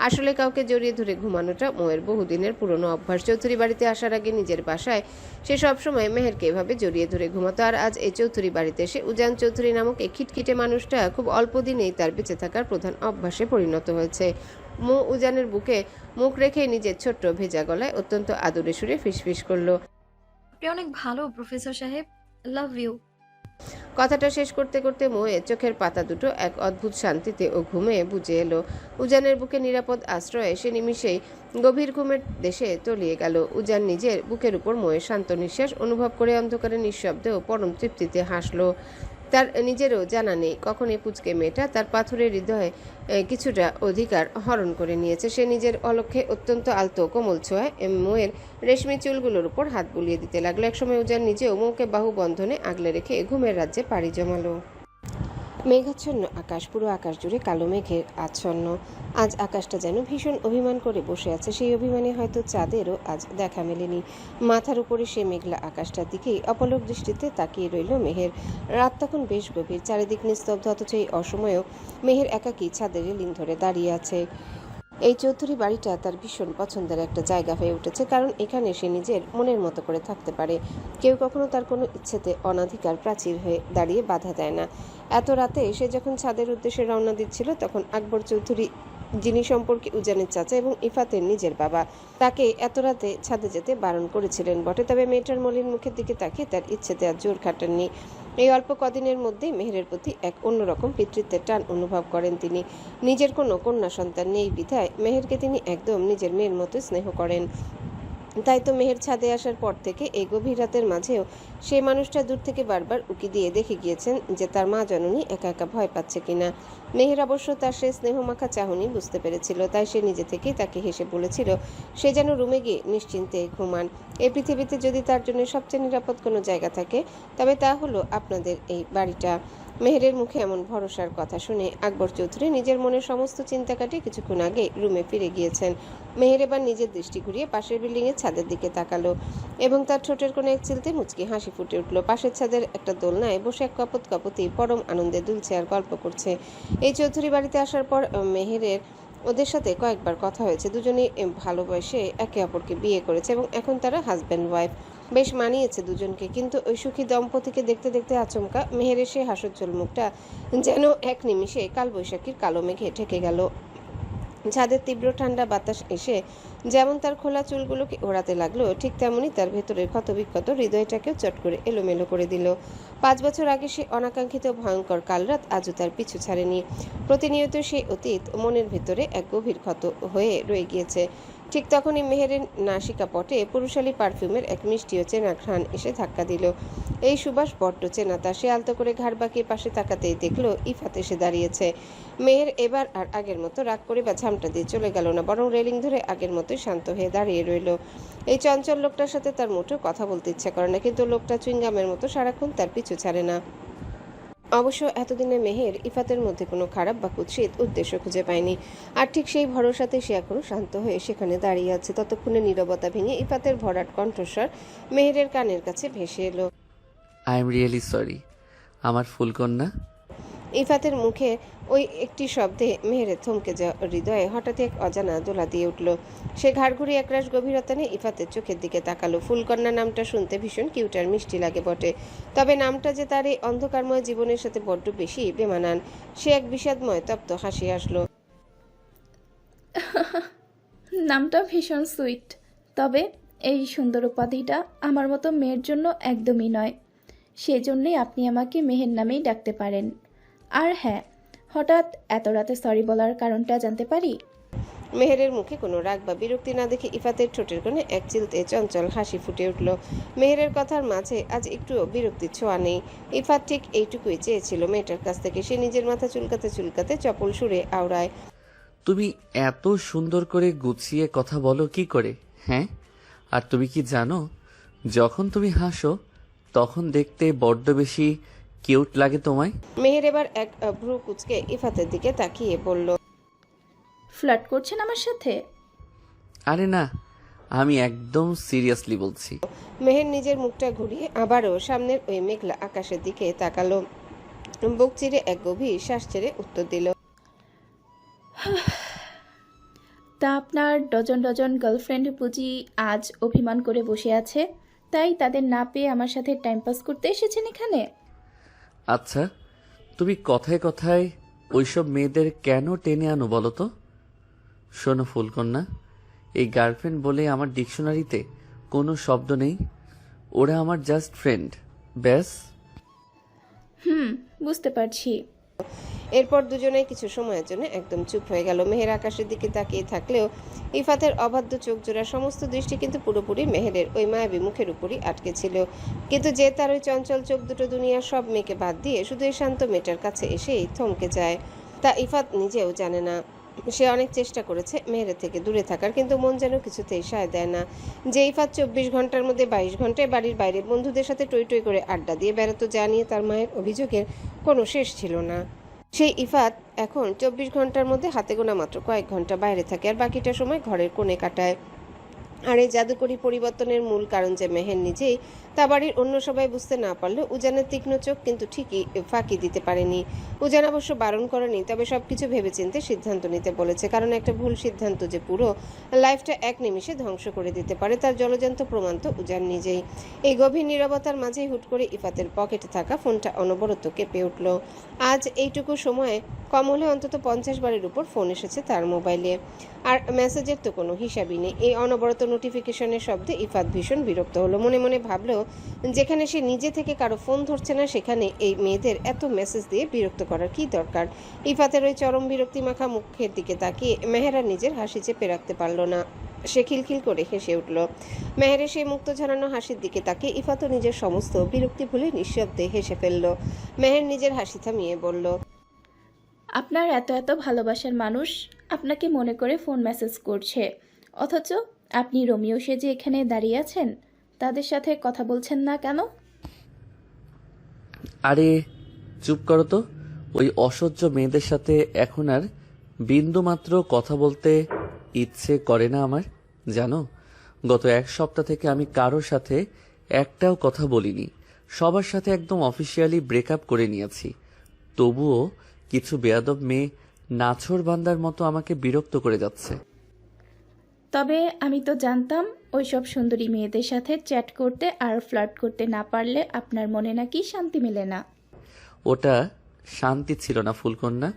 S2: আসলে কাউকে জড়িয়ে ধরে ঘুমানোটা মৌয়ের বহুদিনের পুরনো অভ্যাস। চৌধুরী বাড়িতে আসার আগে নিজের বাসায় সে সবসময় মেহেরকে এভাবে জড়িয়ে ধরে ঘুমাতো, আর আজ এই চৌধুরী বাড়িতে এসে উজান চৌধুরী নামক এই খিটখিটে মানুষটা খুব অল্প দিনেই তার বেঁচে থাকার প্রধান অভ্যাসে পরিণত হয়েছে। মৌ উজানের বুকে মুখ রেখে নিজের ছোট্ট ভেজা গলায় অত্যন্ত আদরে সুরে ফিসফিস করলো।
S1: আপনি অনেক ভালো প্রফেসর সাহেব, লাভ ইউ।
S2: কথাটা শেষ করতে করতে মৌয়ের চোখের পাতা দুটো এক অদ্ভুত শান্তিতে ও ঘুমে বুঝে এলো। উজানের বুকে নিরাপদ আশ্রয়ে সে নিমিষেই গভীর ঘুমের দেশে তলিয়ে গেল। উজান নিজের বুকের উপর মৌয়ের শান্ত নিঃশ্বাস অনুভব করে অন্ধকারে নিঃশব্দে ও পরম তৃপ্তিতে হাসলো। তার নিজেরও জানা নেই কখন এই পুচকে মেয়েটা তার পাথরের হৃদয়ে কিছুটা অধিকার হরণ করে নিয়েছে। সে নিজের অলক্ষ্যে অত্যন্ত আলতো কোমল ছোঁয়ায় মৌয়ের রেশমি চুলগুলোর উপর হাত বুলিয়ে দিতে লাগলো। একসময় উজান নিজেও মৌকে বাহু বন্ধনে আগলে রেখে ঘুমের রাজ্যে পাড়ি জমালো। মেঘাচ্ছন্ন আকাশ, পুরো আকাশ জুড়ে কালো মেঘের আচ্ছন্ন। আজ আকাশটা যেন ভীষণ অভিমান করে বসে আছে। সেই অভিমানে হয়তো চাঁদেরও আজ দেখা মেলেনি। মাথার উপরে সে মেঘলা আকাশটার দিকেই অপলক দৃষ্টিতে তাকিয়ে রইল মেহের। রাত তখন বেশ গভীর, চারিদিক নিস্তব্ধ, অথচ এই অসময়েও মেহের একাকী ছাদের রেলিং ধরে দাঁড়িয়ে আছে। এই চৌধুরী বাড়িটা তার ভীষণ পছন্দের একটা জায়গা হয়ে উঠেছে, কারণ এখানে সে নিজের মনের মতো করে থাকতে পারে। কেউ কখনো তার কোনো ইচ্ছেতে অনাধিকার প্রাচীর হয়ে দাঁড়িয়ে বাধা দেয় না। এত রাতে সে যখন ছাদের উদ্দেশ্যে রওনা দিচ্ছিল, তখন আকবর চৌধুরী, যিনি সম্পর্কে উজানের চাচা এবং ইফাতের নিজের বাবা, তাকে এত রাতে ছাদে যেতে বারণ করেছিলেন বটে। তবে মেয়েটার মলিন মুখের দিকে তাকিয়ে তার ইচ্ছেতে আর জোর খাটাননি। এই অল্প কদিনের মধ্যেই মেহেরের প্রতি এক অন্যরকম পিতৃত্বের টান অনুভব করেন তিনি। নিজের কোনো কন্যা সন্তান নেই বিধায় মেহেরকে তিনি একদম নিজের মেয়ের মতো স্নেহ করেন। তাই তো মেহের ছাদে আসার পর থেকে এই গভীর রাতের মাঝেও সেই মানুষটা দূর থেকে বারবার উকি দিয়ে দেখে গিয়েছেন যে তার মা জননী একা একা ভয় পাচ্ছে কিনা। মেহের অবশ্য তার সেই স্নেহমাখা চাহনি বুঝতে পেরেছিল, তাই সে নিজে থেকেই তাকে হেসে বলেছিল সে যেন রুমে গিয়ে নিশ্চিন্তে ঘুমান। এই পৃথিবীতে যদি তার জন্য সবচেয়ে নিরাপদ কোনো জায়গা থাকে, তবে তা হলো আপনাদের এই বাড়িটা। মেহেরের মুখে এমন ভরসার কথা শুনে আকবর চৌধুরী নিজের মনের সমস্ত চিন্তা কাটিয়ে কিছুক্ষণ আগে রুমে ফিরে গিয়েছেন। মেহের এবার নিজের দৃষ্টি ঘুরিয়ে পাশের বিল্ডিংয়ের ছাদের দিকে তাকালো এবং তার ঠোঁটের কোণে এক চিলতে মুচকি হাসি ফুটে উঠল। পাশের ছাদের একটা দোলনায় বসে এক কপতি পরম আনন্দে দুলছে আর গল্প করছে। এই চৌধুরী বাড়িতে আসার পর মেহেরের ওদের সাথে কয়েকবার কথা হয়েছে। দুজনেই ভালোবাসে একে অপরকে বিয়ে করেছে এবং এখন তারা হাজব্যান্ড ওয়াইফ। বেশ মানিয়েছে দুজনকে। কিন্তু ওই সুখী দম্পতিকে দেখতে দেখতে আচমকা মেহেরের সেই হাস্যোজ্জ্বল মুখটা যেন এক নিমিষে কালবৈশাখীর কালো মেঘে ঢেকে গেল। ছাদের তীব্র ঠান্ডা বাতাস এসে যেমন তার খোলা চুলগুলোকে ওড়াতে লাগলো, ঠিক তেমনি তার ভেতরের ক্ষতবিক্ষত হৃদয়টাকেও চট করে এলোমেলো করে দিল। 5 বছর আগে সে অনাকাঙ্ক্ষিত ভয়ঙ্কর কালরাত আজও তার পিছু ছাড়েনি। প্রতিনিয়ত সেই অতীত মনের ভেতরে এক গভীর ক্ষত হয়ে রয়ে গিয়েছে। ঠিক তখনই মেহেরের নাসিকা পটে পুরুষালী পারফিউমের এক মিষ্টি ও চেনা ঘ্রাণ এসে ধাক্কা দিল। এই সুবাস বড্ড চেনা তার। সে আলতো করে ঘাড় বাঁকিয়ে পাশে তাকাতেই দেখলো ইফাত এসে দাঁড়িয়েছে। মেহের এবার আর আগের মতো রাগ করে বা ঝামটা দিয়ে চলে গেল না, বরং রেলিং ধরে আগের মতোই শান্ত হয়ে দাঁড়িয়ে রইল। এই চঞ্চল লোকটার সাথে তার মোটেও কথা বলতে ইচ্ছা করে না, কিন্তু লোকটা চুইংগামের মতো সারাক্ষণ তার পিছু ছাড়ে না। অবশ্য এতদিনে মেহের ইফাতের মধ্যে কোনো খারাপ বা কুৎসিত উদ্দেশ্য খুঁজে পায়নি, আর ঠিক সেই ভরসাতে সে এখনো শান্ত হয়ে সেখানে দাঁড়িয়ে আছে। ততক্ষণে নীরবতা ভেঙে ইফাতের ভরাট কণ্ঠস্বর মেহেরের কানের কাছে ভেসে এলো।
S4: আই এম রিয়েলি সরি আমার ফুলকন্যা।
S2: ইফাতের মুখে ওই একটি শব্দে মেহেরের থমকে যাওয়া হৃদয়ে হঠাৎ এক অজানা দোলা দিয়ে উঠল। সে ঘাড় ঘুরিয়ে একরাশ গভীরতা নিয়ে ইফাতের চোখের দিকে তাকালো। ফুলকন্যা নামটা শুনতে ভীষণ কিউট আর মিষ্টি লাগে বটে, তবে নামটা যে তার এই অন্ধকারময় জীবনের সাথে বড্ড বেশি বেমানান। সে এক বিষাদময় তপ্ত হাসি আসলো।
S5: নামটা ভীষণ সুইট, তবে এই সুন্দর উপাধিটা আমার মতো মেয়ের জন্য একদমই নয়। সেজন্যই আপনি আমাকে মেহের নামেই ডাকতে পারেন। আর হ্যাঁ, হঠাৎ এত রাতে সরি বলার কারণটা জানতে পারি?
S2: মেহেরের মুখে কোনো রাগ বা বিরক্তি না দেখে ইফাতের ঠোঁটের কোণে এক চিলতে চঞ্চল হাসি ফুটে উঠল। মেহেরের কথার মাঝে আজ একটুও বিরক্তির ছোঁয়া নেই। ইফাত ঠিক এইটুকুই চেয়েছিল মেয়েটার কাছ থেকে। সে নিজের মাথা চুলকাতে চুলকাতে চপল সুরে আওড়ায়,
S4: তুমি এত সুন্দর করে গুছিয়ে কথা বলো কি করে? হ্যাঁ, আর তুমি কি জানো, যখন তুমি হাসো তখন দেখতে বড্ড বেশি কিউট লাগে তোমায়।
S2: মেহের এবার এক ভ্রু কুচকে ইফাতের দিকে তাকিয়ে বলল,
S5: ফ্লার্ট করছেন আমার সাথে?
S4: আরে না, আমি একদম সিরিয়াসলি বলছি।
S2: মেহের নিজের মুখটা ঘুরিয়ে আবারও সামনের ওই মেঘলা আকাশের দিকে তাকালো। বুক চিরে এক গভীর শ্বাস ছেড়ে উত্তর দিল,
S5: তা আপনার ডজন ডজন গার্লফ্রেন্ড বুঝি আজ অভিমান করে বসে আছে, তাই তাদের না পেয়ে আমার সাথে টাইম পাস করতে এসেছেন এখানে?
S4: আচ্ছা, তুমি কথায় কথায় ওইসব মেয়েদের কেন টেনে আনো বলো তো? শোনো ফুলকন্যা, এই গার্লফ্রেন্ড বলে আমার ডিকশনারিতে কোনো শব্দ নেই। ওরা আমার জাস্ট ফ্রেন্ড, ব্যাস।
S5: বুঝতে পারছি।
S2: এরপর দুজনেই কিছু সময়ের জন্য একদম চুপ হয়ে গেল। মেহের আকাশের দিকে তাকিয়ে থাকলেও ইফাতের অবাধ্য চোখ জোড়া সমস্ত দৃষ্টি কিন্তু পুরোপুরি মেহেরের ওই মায়াবী মুখের উপরই আটকে ছিল। কিন্তু যে তার ওই চঞ্চল চোখ দুটো দুনিয়ার সব মেয়েকে বাদ দিয়ে শুধু এই শান্ত মেয়েটার কাছে এসেই থমকে যায়, তা ইফাত নিজেও জানে না। সে অনেক চেষ্টা করেছে মেহেরের থেকে দূরে থাকার, কিন্তু মন যেন কিছুতেই সায় দেয় না। যে ইফাত 24 ঘন্টার মধ্যে 22 ঘন্টায় বাড়ির বাইরে বন্ধুদের সাথে টই টই করে আড্ডা দিয়ে বেড়াতো, যা নিয়ে তার মায়ের অভিযোগের কোনো শেষ ছিল না, সেই ইফাত এখন 24 ঘন্টার মধ্যে হাতে গোনা মাত্র কয়েক ঘন্টা বাইরে থাকে আর বাকিটা সময় ঘরের কোণে কাটায়। আর এই জাদুকরী পরিবর্তনের মূল কারণ যে মেহের নিজেই, তা বাড়ির অন্য সবাই বুঝতে না পারলেও উজানের তীক্ষ্ণ চোখ কিন্তু ঠিকই ফাঁকি দিতে পারেনি। উজান অবশ্য বারণ করেনি, তবে সবকিছু ভেবেচিন্তে সিদ্ধান্ত নিতে বলেছে, কারণ একটা ভুল সিদ্ধান্ত যে পুরো লাইফটা এক নিমিষে ধ্বংস করে দিতে পারে তার জলজান্ত প্রমাণ তো উজান নিজেই। এই গভীর নীরবতার মাঝেই হুট করে ইফাতের পকেটে থাকা ফোনটা অনবরত কেঁপে উঠল। আজ এইটুকু সময়ে কম হলে অন্তত 50 বারের উপর ফোন এসেছে তার মোবাইলে, আর মেসেজের তো কোনো হিসাবই নেই। এই অনবরত নোটিফিকেশনের শব্দে ইফাত ভীষণ বিরক্ত হলো। মনে মনে ভাবলো, যেখানে সে নিজে থেকে কারো ফোন ধরছে না সেখানে এই মেয়েদের এত মেসেজ দিয়ে বিরক্ত করার কি দরকার। ইফাতের ওই চরম বিরক্তি মাখা মুখের দিকে তাকিয়ে মেহেরা নিজের হাসি চেপে রাখতে পারল না। সে খিলখিল করে হেসে উঠল। মেহেরের সেই মুক্ত ঝরানো হাসির দিকে তাকিয়ে ইফাতও নিজের সমস্ত বিরক্তি ভুলে নিঃশব্দে হেসে ফেলল। মেহের নিজের হাসি থামিয়ে বলল,
S5: আপনার এত এত ভালোবাসার মানুষ আপনাকে মনে করে ফোন মেসেজ করছে, অথচ আপনি রোমিও সেজে এখানে দাঁড়িয়ে আছেন। তাদের সাথে কথা বলছেন না কেন?
S4: আরে চুপ করো তো। ওই অসহ্য মেয়েদের সাথে এখন আর বিন্দু মাত্র কথা বলতে ইচ্ছে করে না আমার। জানো, গত এক সপ্তাহ থেকে আমি কারোর সাথে একটাও কথা বলিনি। সবার সাথে একদম অফিসিয়ালি ব্রেকআপ করে নিয়েছি। তবুও কিছু বেয়াদব মেয়ে নাছোড় বান্দার মতো আমাকে বিরক্ত করে যাচ্ছে।
S5: তবে আমি তো জানতাম ওইসব সুন্দরী মেয়েদের সাথে চ্যাট করতে আর ফ্লার্ট করতে না পারলে আপনার মনে নাকি শান্তি মেলে না।
S4: ওটা শান্তি ছিল না ফুলকন্যা,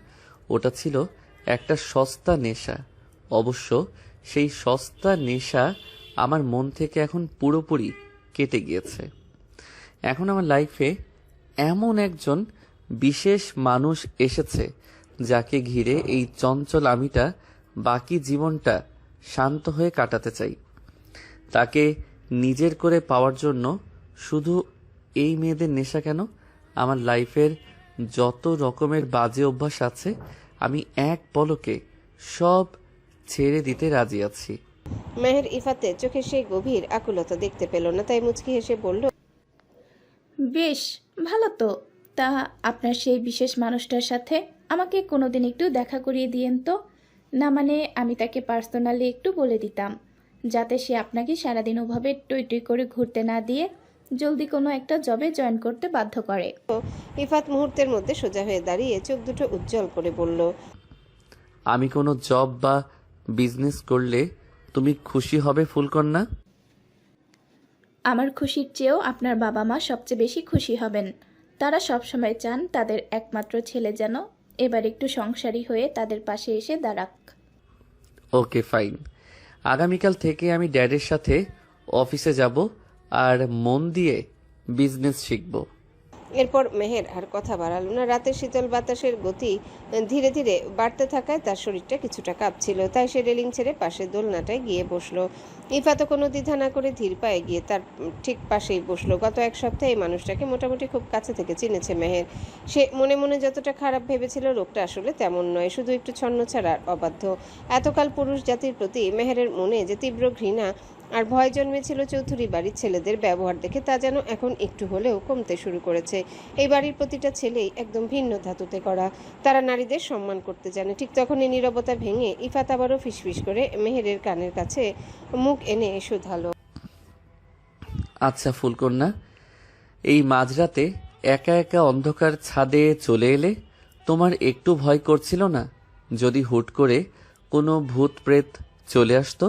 S4: ওটা ছিল একটা সস্তা নেশা। অবশ্য সেই সস্তা নেশা আমার মন থেকে এখন পুরোপুরি কেটে গিয়েছে। এখন আমার লাইফে এমন একজন বিশেষ মানুষ এসেছে যাকে ঘিরে এই চঞ্চল আমিটা বাকি জীবনটা শান্ত হয়ে কাটাতে চাই। তাকে নিজের করে পাওয়ার জন্য শুধু এই মেয়েদের নেশা কেন, আমার লাইফের যত রকমের বাজে অভ্যাস আছে আমি এক পলকে সব ছেড়ে দিতে রাজি আছি।
S2: মেহের ইফাতের চোখে সেই গভীর আকুলতা দেখতে পেল না, তাই মুচকি হেসে বলল,
S5: বেশ ভালো তো। তা আপনার সেই বিশেষ মানুষটার সাথে আমাকে কোনোদিন একটু দেখা করিয়ে দিয়েন তো। না মানে আমি তাকে পার্সোনালি একটু বলে দিতাম, যাতে সে আপনাকে সারাদিন ওভাবে টই টই করে ঘুরতে না দিয়ে জলদি কোনো একটা জবে জয়েন করতে বাধ্য করে।
S2: ইফাত মুহূর্তের মধ্যে সোজা হয়ে দাঁড়িয়ে চোখ দুটো উজ্জ্বল করে বলল,
S4: আমি কোনো জব বা বিজনেস করলে তুমি খুশি হবে ফুলকন্যা?
S5: আমার খুশির চেয়েও আপনার বাবা মা সবচেয়ে বেশি খুশি হবেন। তারা সবসময় চান তাদের একমাত্র ছেলে যেন এবার একটু সংসারী হয়ে তাদের পাশে এসে দাঁড়াক।
S4: ওকে ফাইন, আগামীকাল থেকে আমি ড্যাডের সাথে অফিসে যাব আর মন দিয়ে বিজনেস শিখব।
S2: এরপর মেহের আর কথা বাড়ালো না। রাতের শীতল বাতাসের গতি ধীরে ধীরে বাড়তে থাকায় তার শরীরটা কিছুটা কাঁপছিল, তাই সে রেলিং ছেড়ে পাশের দোলনাটায় গিয়ে বসলো। ইফাতও কোনো দ্বিধা না করে ধীর পায়ে গিয়ে তার ঠিক পাশেই বসলো। গত এক সপ্তাহে এই মানুষটাকে মোটামুটি খুব কাছে থেকে চিনেছে মেহের। সে মনে মনে যতটা খারাপ ভেবেছিল লোকটা আসলে তেমন নয়, শুধু একটু ছন্ন ছাড়া অবাধ্য। এতকাল পুরুষ জাতির প্রতি মেহেরের মনে যে তীব্র ঘৃণা আর ভয় জন্মেছিল চৌধুরী বাড়ির ছেলেদের ব্যবহার দেখে, তা যেন এখন একটু হলেও কমতে শুরু করেছে। এই বাড়ির প্রতিটা ছেলেই একদম ভিন্ন ধাতুতে করা, তারা নারীদের সম্মান করতে জানে। ঠিক তখনই নীরবতা ভেঙে ইফাত আবারও ফিসফিস করে মেহেরের কানের কাছে মুখ এনে শুধালো।
S4: আচ্ছা ফুলকন্যা, এই মাঝরাতে একা একা অন্ধকার ছাদে চলে এলে তোমার একটু ভয় করছিল না যদি হুট করে কোনো ভূত প্রেত চলে আসতো?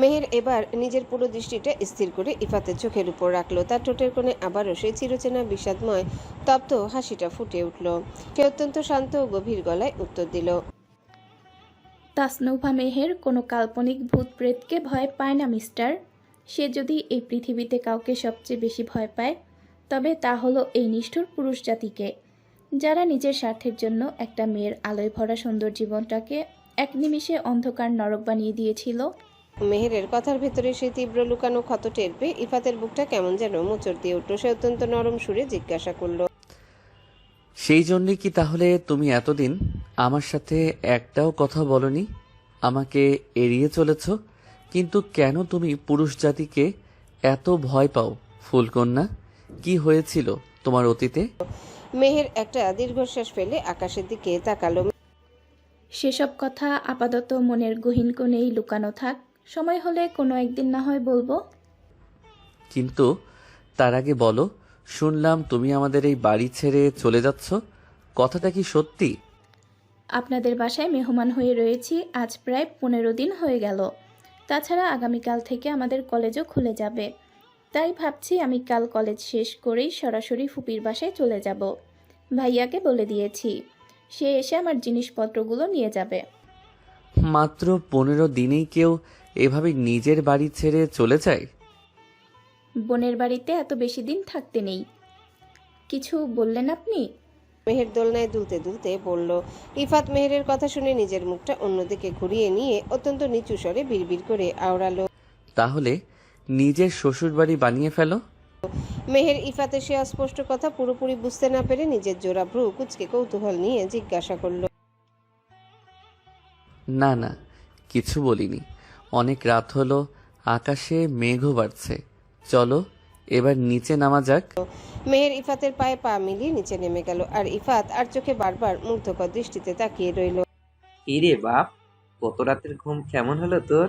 S2: মেহের এবার নিজের পুরো দৃষ্টিটা স্থির করে ইফাতের চোখের উপর রাখলো। তার ঠোঁটের কোণে আবারও সেই চিরচেনা বিষাদময় তপ্ত হাসিটা ফুটে উঠল। সে অত্যন্ত শান্ত ও গভীর গলায় উত্তর দিল।
S5: তাসনুভা মেহের কোনো কাল্পনিক ভূত প্রেতকে ভয় পায় না মিস্টার। সে যদি এই পৃথিবীতে কাউকে সবচেয়ে বেশি ভয় পায় তবে তা হলো এই নিষ্ঠুর পুরুষ জাতিকে, যারা নিজের স্বার্থের জন্য একটা মেয়ের আলোয় ভরা সুন্দর জীবনটাকে এক নিমিষে অন্ধকার নরক বানিয়ে দিয়েছিল।
S2: মেহেরের কথার ভেতরে সেই তীব্র লুকানো ক্ষত টের পেয়ে ইফাতের বুকটা কেমন যেন মোচড় দিয়ে উঠল। সে অত্যন্ত নরম সুরে জিজ্ঞাসা করলো।
S4: সেই জন্যে কি তাহলে তুমি এতদিন আমার সাথে একটাও কথা বলনি, আমাকে এড়িয়ে চলেছ? কিন্তু কেন তুমি পুরুষ জাতিকে এত ভয় পাও ফুলকন্যা? কি হয়েছিল তোমার অতীতে?
S2: মেহের একটা দীর্ঘশ্বাস ফেলে আকাশের দিকে তাকালো।
S5: সেসব কথা আপাতত মনের গহীন কোণেই লুকানো থাক, সময় হলে কোনো একদিন না হয় বলবো।
S4: কিন্তু তার আগে বলো, শুনলাম তুমি আমাদের এই বাড়ি ছেড়ে চলে যাচ্ছ, কথাটা কি সত্যি?
S5: আপনাদের বাসায় মেহমান হয়ে রয়েছি আজ প্রায় 15 দিন হয়ে গেল। তাছাড়া আগামীকাল থেকে আমাদের কলেজও খুলে যাবে, তাই ভাবছি আমি কাল কলেজ শেষ করেই সরাসরি ফুপির বাসায় চলে যাব। ভাইয়াকে বলে দিয়েছি, সে এসে আমার জিনিসপত্রগুলো নিয়ে যাবে।
S4: মাত্র 15 দিনেই কেউ এভাবে নিজের বাড়ি ছেড়ে চলে যায়?
S5: বোনের বাড়িতে এত বেশি দিন থাকতে নেই। কিছু বললেন আপনি?
S2: মেহের দোলনায় দুলতে দুলতে বলল। ইফাত মেহেরের কথা শুনে নিজের মুখটা অন্যদিকে ঘুরিয়ে নিয়ে অত্যন্ত নিচু স্বরে বিড়বিড় করে আওড়ালো।
S4: তাহলে নিজের শ্বশুর বাড়ি বানিয়ে ফেলো।
S2: মেহের ইফাতের সে অস্পষ্ট কথা পুরোপুরি বুঝতে না পেরে নিজের জোড়া ভ্রু কুঁচকে কৌতূহল নিয়ে জিজ্ঞাসা করল।
S4: না না, কিছু বলিনি। অনেক রাত হলো, আকাশে মেঘও বাড়ছে, চলো এবার নিচে নামা যাক।
S2: মেহের ইফাতের পায়ে পা মিলিয়ে নিচে নেমে গেল, আর ইফাত আর চোখে বারবার মুগ্ধকর দৃষ্টিতে তাকিয়ে রইল।
S6: কিরে বাপ, গত রাতের ঘুম কেমন হলো তোর?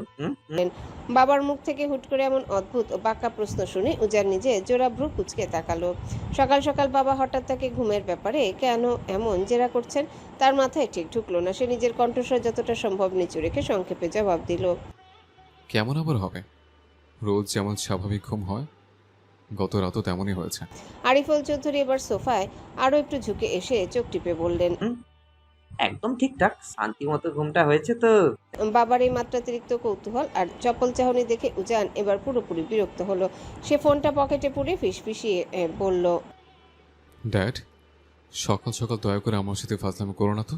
S2: বাবার মুখ থেকে হুট করে এমন অদ্ভুত ও বাঁকা প্রশ্ন শুনে উজার নিজে জোড়া ভ্রু কুঁচকে তাকালো। সকাল সকাল বাবা হঠাৎ তাকে ঘুমের ব্যাপারে কেন এমন জেরা করছেন তার মাথায় ঠিক ঢুকলো না। সে নিজের কণ্ঠস্বর যতটা সম্ভব নিচু রেখে সংক্ষেপে জবাব দিল।
S3: কেমন আবার হবে? রোজ যেমন স্বাভাবিক ঘুম হয়, গত রাতও তেমনই হয়েছে।
S2: আরিফুল চৌধুরী এবার সোফায় আরো একটু ঝুঁকে এসে চোখ টিপে বললেন।
S6: একদম ঠিকঠাক শান্তি মতো ঘুমটা হয়েছে তো?
S2: বাবার এই মাত্রাতিরিক্ত কৌতূহল আর চপল চাহনি দেখে উজান এবার পুরোপুরি বিরক্ত হলো। সে ফোনটা পকেটে পুরে ফিসফিসিয়ে বলল।
S3: ড্যাড, সকাল সকাল দয়া করে আমার সাথে ফাজলামি করো না তো।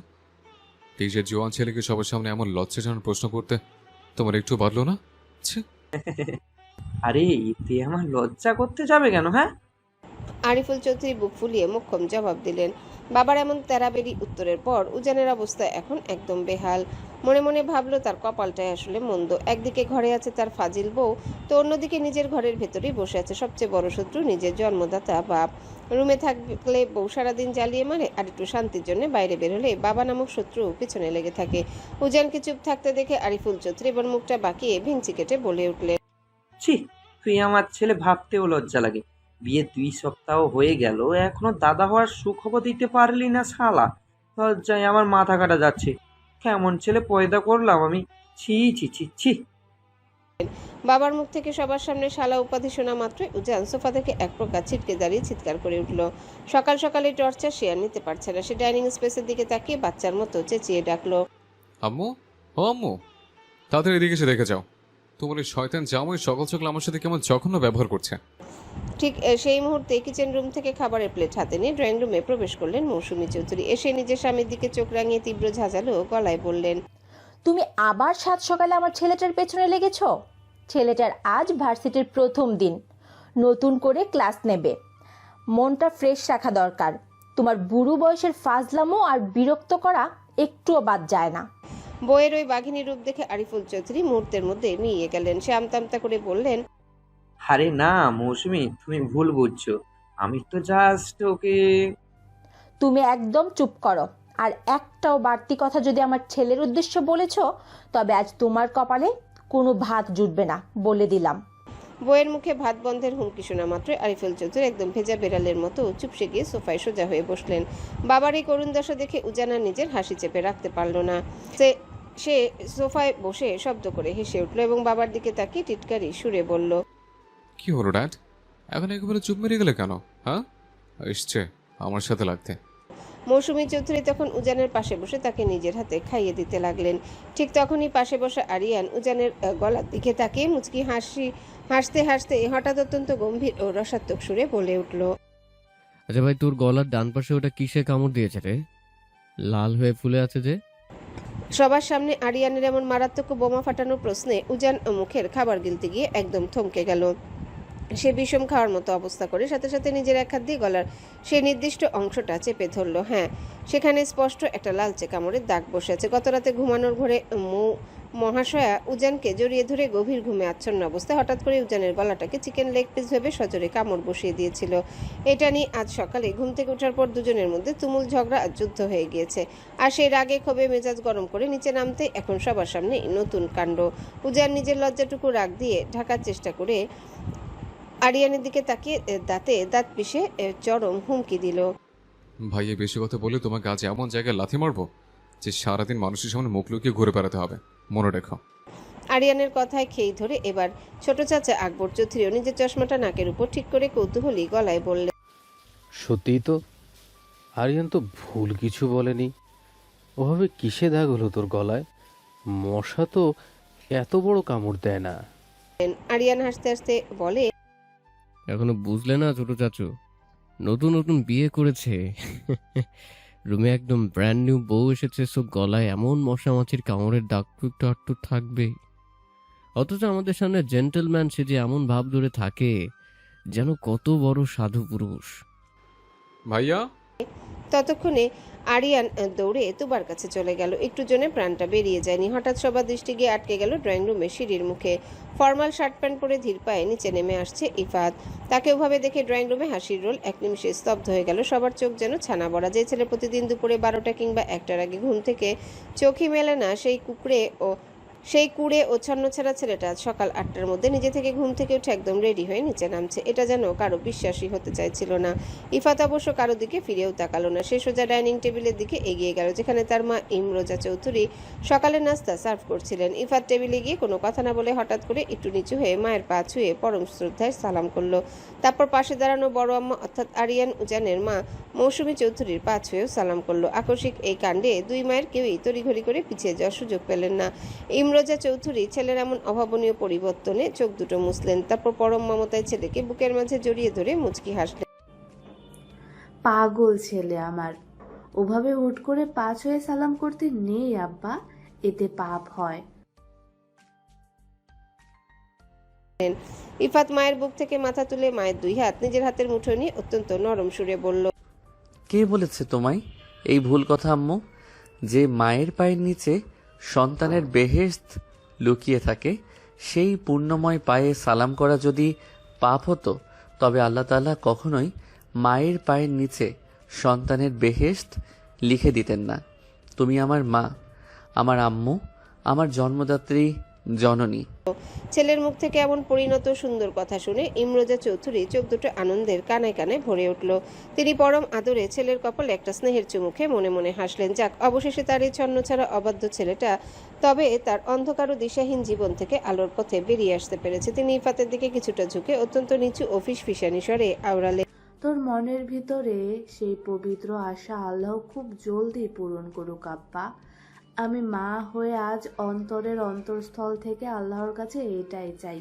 S3: এই যে জোয়ান ছেলেকে সবার সামনে এমন লজ্জাজনক প্রশ্ন করতে তোমার একটু বাড়লো না? ছি।
S6: আরে এতে আমার লজ্জা করতে যাবে কেন? হ্যাঁ,
S2: আরিফুল চৌধুরী বুক ফুলিয়ে মোক্ষম জবাব দিলেন। বাবার এমন তেরাবেরি উত্তরের পর উজানের অবস্থা এখন একদম বেহাল। মনে মনে ভাবলো তার কপালটাই আসলে মন্দ। একদিকে ঘরে আছে তার ফাজিল বউ, তো অন্যদিকে নিজের ঘরের ভেতরেই বসে আছে সবচেয়ে বড় শত্রু নিজের জন্মদাতা বাপ। রুমে থাকলে বউ সারাদিন জ্বালিয়ে মারে, আর একটু শান্তির জন্য বাইরে বের হলে বাবা নামক শত্রু পিছনে লেগে থাকে। উজানকে চুপ থাকতে দেখে আরিফুল চৌধুরী এবার মুখটা বাঁকিয়ে ভিঞ্চি কেটে বলে উঠলেন।
S6: ছি, তুই আমার ছেলে ভাবতেও লজ্জা লাগে। বিয়ে 2 সপ্তাহ হয়ে গেল, এখনো দাদা হওয়ার সুখবর দিতে পারলি না শালা। লজ্জায় আমার মাথা কাটা যাচ্ছে। কেমন ছেলে পয়দা করলাম আমি। ছি ছি ছি ছি।
S2: বাবার মুখ থেকে সবার সামনে শালা উপাধি শোনা মাত্রই উজান সোফা থেকে এক প্রকার ছিটকে দাঁড়িয়ে চিৎকার করে উঠল। সকাল সকালে টর্চার সে আর নিতে পারছে না। সে ডাইনিং স্পেসের দিকে তাকিয়ে বাচ্চার মতো চেঁচিয়ে ডাকলো।
S3: আম্মু, ও আম্মু, তাদের এদিকে এসে দেখে যাও। তোমার এই শয়তান জামাই সকাল সকাল আমার সাথে কেমন জঘন্য ব্যবহার করছে।
S2: ঠিক সেই মুহূর্তে কিচেন রুম থেকে খাবারের প্লেট হাতে নিয়ে ড্রয়িং রুমে প্রবেশ করলেন মৌসুমী চৌধুরী। এসে নিজের স্বামীর দিকে চোখ রাঙিয়ে তীব্র ঝাঁঝালো গলায় বললেন,
S7: তুমি আবার সাত সকালে আমার ছেলেটার পেছনে লেগেছ? ছেলেটার আজ ভার্সিটির প্রথম দিন, নতুন করে ক্লাস নেবে, মনটা ফ্রেশ রাখা দরকার। তোমার বুড়ো বয়সের ফাজলামো আর বিরক্ত করা একটুও বাদ যায় না।
S2: বইয়ের ওই বাঘিনী রূপ দেখে আরিফুল চৌধুরী মুহূর্তের মধ্যে মিইয়ে গেলেন। সে আমতা করে বললেন,
S6: আরে না মৌসুমি, তুমি ভুল বুঝছো। আমি তো জাস্ট ওকে।
S7: তুমি একদম চুপ করো, আর একটাও বাড়তি কথা যদি আমার ছেলের উদ্দেশ্য বলেছ, তবে আজ তোমার কপালে কোনো ভাত জুটবে না, বলে দিলাম।
S2: বইয়ের মুখে ভাত বন্ধের হুমকি শোনা মাত্র আরিফুল চৌধুরী একদম ভেজা বেড়ালের মতো চুপসে গিয়ে সোফায় সোজা হয়ে বসলেন। বাবার এই করুণ দশা দেখে উজানা নিজের হাসি চেপে রাখতে পারল না। সে সোফায় বসে শব্দ করে হেসে উঠল এবং বাবার দিকে তাকিয়ে টিটকারি সুরে বলল,
S3: কি হলো ড্যাড, এখন একেবারে চুপ মেরে গেলে কেন? হ্যাঁ, এসছে আমার সাথে লাগতে।
S2: মৌসুমী চৌধুরী তখন উজানের পাশে বসে তাকে নিজের হাতে খাইয়ে দিতে লাগলেন। ঠিক তখনই পাশে বসা আরিয়ান উজানের গলার দিকে তাকিয়ে মুচকি হাসতে হাসতে হঠাৎ অত্যন্ত গম্ভীর ও রসাত্মক সুরে বলে উঠল,
S8: আচ্ছা ভাই, তোর গলার ডান পাশে ওটা কিসে কামড় দিয়েছে রে? লাল হয়ে ফুলে আছে যে।
S2: সবার সামনে আরিয়ানের এমন মারাত্মক বোমা ফাটানোর প্রশ্নে উজান মুখের খাবার গিলতে গিয়ে একদম থমকে গেল। সে বিষম খাওয়ার মতো অবস্থা করে সাথে সাথে নিজের এক হাত দিয়ে গলার সেই নির্দিষ্ট অংশটা চেপে ধরল। হ্যাঁ, সেখানে স্পষ্ট একটা লালচে কামড়ের দাগ বসে আছে। গত রাতে ঘুমানোর ঘরে মহাশয়া উজানকে জড়িয়ে ধরে গভীর ঘুমে আচ্ছন্ন অবস্থায় হঠাৎ করে উজানের গলাটাকে চিকেন লেগ পিস ভেবে সজোরে কামড় বসিয়ে দিয়েছিল। এটা নিয়ে আজ সকালে ঘুম থেকে ওঠার পর দুজনের মধ্যে তুমুল ঝগড়া আর যুদ্ধ হয়ে গিয়েছে। আর সেই রাগে ক্ষোভে মেজাজ গরম করে নিচে নামতে এখন সবার সামনে নতুন কাণ্ড। উজান নিজের লজ্জাটুকু রাগ দিয়ে ঢাকার চেষ্টা করে আরিয়ানের দিকে তাকিয়ে দাঁতে দাঁত পিষে চরম হুমকি দিল,
S3: ভাইয়া বেশি কথা বলে তোমাকে আজ এমন জায়গায় লাথি মারবো যে সারাদিন মানুষের সামনে মুখ লুকিয়ে ঘুরে বেড়াতে হবে, মনে রেখো।
S2: আরিয়ানের কথায় খেই ধরে এবার ছোট চাচা আকবর চৌধুরীও নিজের চশমাটা নাকের উপর ঠিক করে কৌতূহলী গলায় বললেন,
S9: সত্যিই তো আরিয়ান তো ভুল কিছু বলেনি। ওভাবে কিসে দাগ হলো তোর গলায়? মশা তো এত বড় কামড় দেয় না।
S2: আরিয়ান হাসতে হাসতে বলে,
S8: এখনো বুঝলে না ছোট চাচু, নতুন নতুন বিয়ে করেছে। রুমে একদম ব্র্যান্ড নিউ বউ এসেছে, সব গলায় এমন মশা মাছির কামড়ের দাগ একটু আটটু থাকবেই। অথচ আমাদের সামনে জেন্টলম্যান সে যে এমন ভাব ধরে থাকে যেন কত বড় সাধু পুরুষ।
S3: ভাইয়া,
S2: ততক্ষণে আরিয়ান দৌড়ে তুবার কাছে চলে গেল। একটু জনে প্রাণটা বেরিয়ে যায়নি। হঠাৎ সবার দৃষ্টি গিয়ে আটকে গেল ড্রয়িং রুমে সিঁড়ির মুখে। ফর্মাল শার্ট প্যান্ট পরে ধীর পায়ে নিচে নেমে আসছে ইফাত। তাকে ওভাবে দেখে ড্রয়িং রুমে হাসির রোল এক নিমিষে স্তব্ধ হয়ে গেল। সবার চোখ যেন ছানা বড়া। যে ছেলে প্রতিদিন দুপুরে 12টা কিংবা 1টার আগে ঘুম থেকে চোখই মেলে না, সেই কুড়ে ও ছন্নছাড়া ছেলেটা সকাল 8টার মধ্যে নিজে থেকে ঘুম থেকে উঠে একদম রেডি হয়ে নিচে নামছে। এটা যেন কারো বিশ্বাসই হতে চাইছিল না। ইফাত অবশ্য কারো দিকে ফিরেও তাকালো না। সে সোজা ডাইনিং টেবিলের দিকে এগিয়ে গেল, যেখানে তার মা ইমরোজা চৌধুরী সকালের নাস্তা সার্ভ করছিলেন। ইফাত টেবিলে গিয়ে কোনো কথা না বলে হঠাৎ করে একটু নিচু হয়ে মায়ের পা ছুঁয়ে পরম শ্রদ্ধায় সালাম করলো। তারপর পাশে দাঁড়ানো বড় আম্মা অর্থাৎ আরিয়ান উজানের মা মৌসুমী চৌধুরীর পা ছুঁয়েও সালাম করলো। আকস্মিক এই কাণ্ডে দুই মায়ের কেউই তড়িঘড়ি করে পিছিয়ে যাওয়ার সুযোগ পেলেন না। ইমরোজা চৌধুরী ছেলের এমন অভাবনীয় পরিবর্তনে চোখ দুটো মুছলেন। তারপর পরম মমতায় ছেলেকে বুকের মাঝে জড়িয়ে ধরে মুচকি হাসলেন।
S10: পাগল ছেলে আমার, ওভাবে হুট করে পা ছুঁয়ে সালাম করতে নেই আব্বা, এতে পাপ হয়।
S2: ইফাত মায়ের বুক থেকে মাথা তুলে মায়ের দুই হাত নিজের হাতের মুঠোয় নিয়ে অত্যন্ত নরম সুরে বলল,
S4: কে বলেছে তোমায় এই ভুল কথা আম্মু? যে মায়ের পায়ের নিচে সন্তানের বেহেশত লুকিয়ে থাকে, সেই পূর্ণময় পায়ে সালাম করা যদি পাপ হতো, তবে আল্লাহ তাআলা কখনোই মায়ের পায়ের নিচে সন্তানের বেহেশত লিখে দিতেন না। তুমি আমার মা, আমার আম্মু, আমার জন্মদাত্রী জননী।
S2: ছেলের মুখ থেকে এমন পরিণত সুন্দর কথা শুনে ইমরোজা চৌধুরী চোখ দুটো আনন্দের কানায় কানায় ভরে উঠল। তিনি পরম আদরে ছেলের কপালে একটা স্নেহের চুমুখে মনে মনে হাসলেন। যাক, অবশেষে তার এই ছন্নছাড়া অবাধ্য ছেলেটা তবে তার অন্ধকার ও দিশাহীন জীবন থেকে আলোর পথে বেরিয়ে আসতে পেরেছে। তিনি ইফাতের দিকে কিছুটা ঝুঁকে অত্যন্ত নিচু ও ফিসফিসানি স্বরে আওড়ালেন,
S10: তোর মনের ভিতরে সেই পবিত্র আশা আল্লাহ খুব জলদি পূরণ করুক আব্বা। আমি মা হয়ে আজ অন্তরের অন্তঃস্থল থেকে আল্লাহর কাছে এটাই চাই,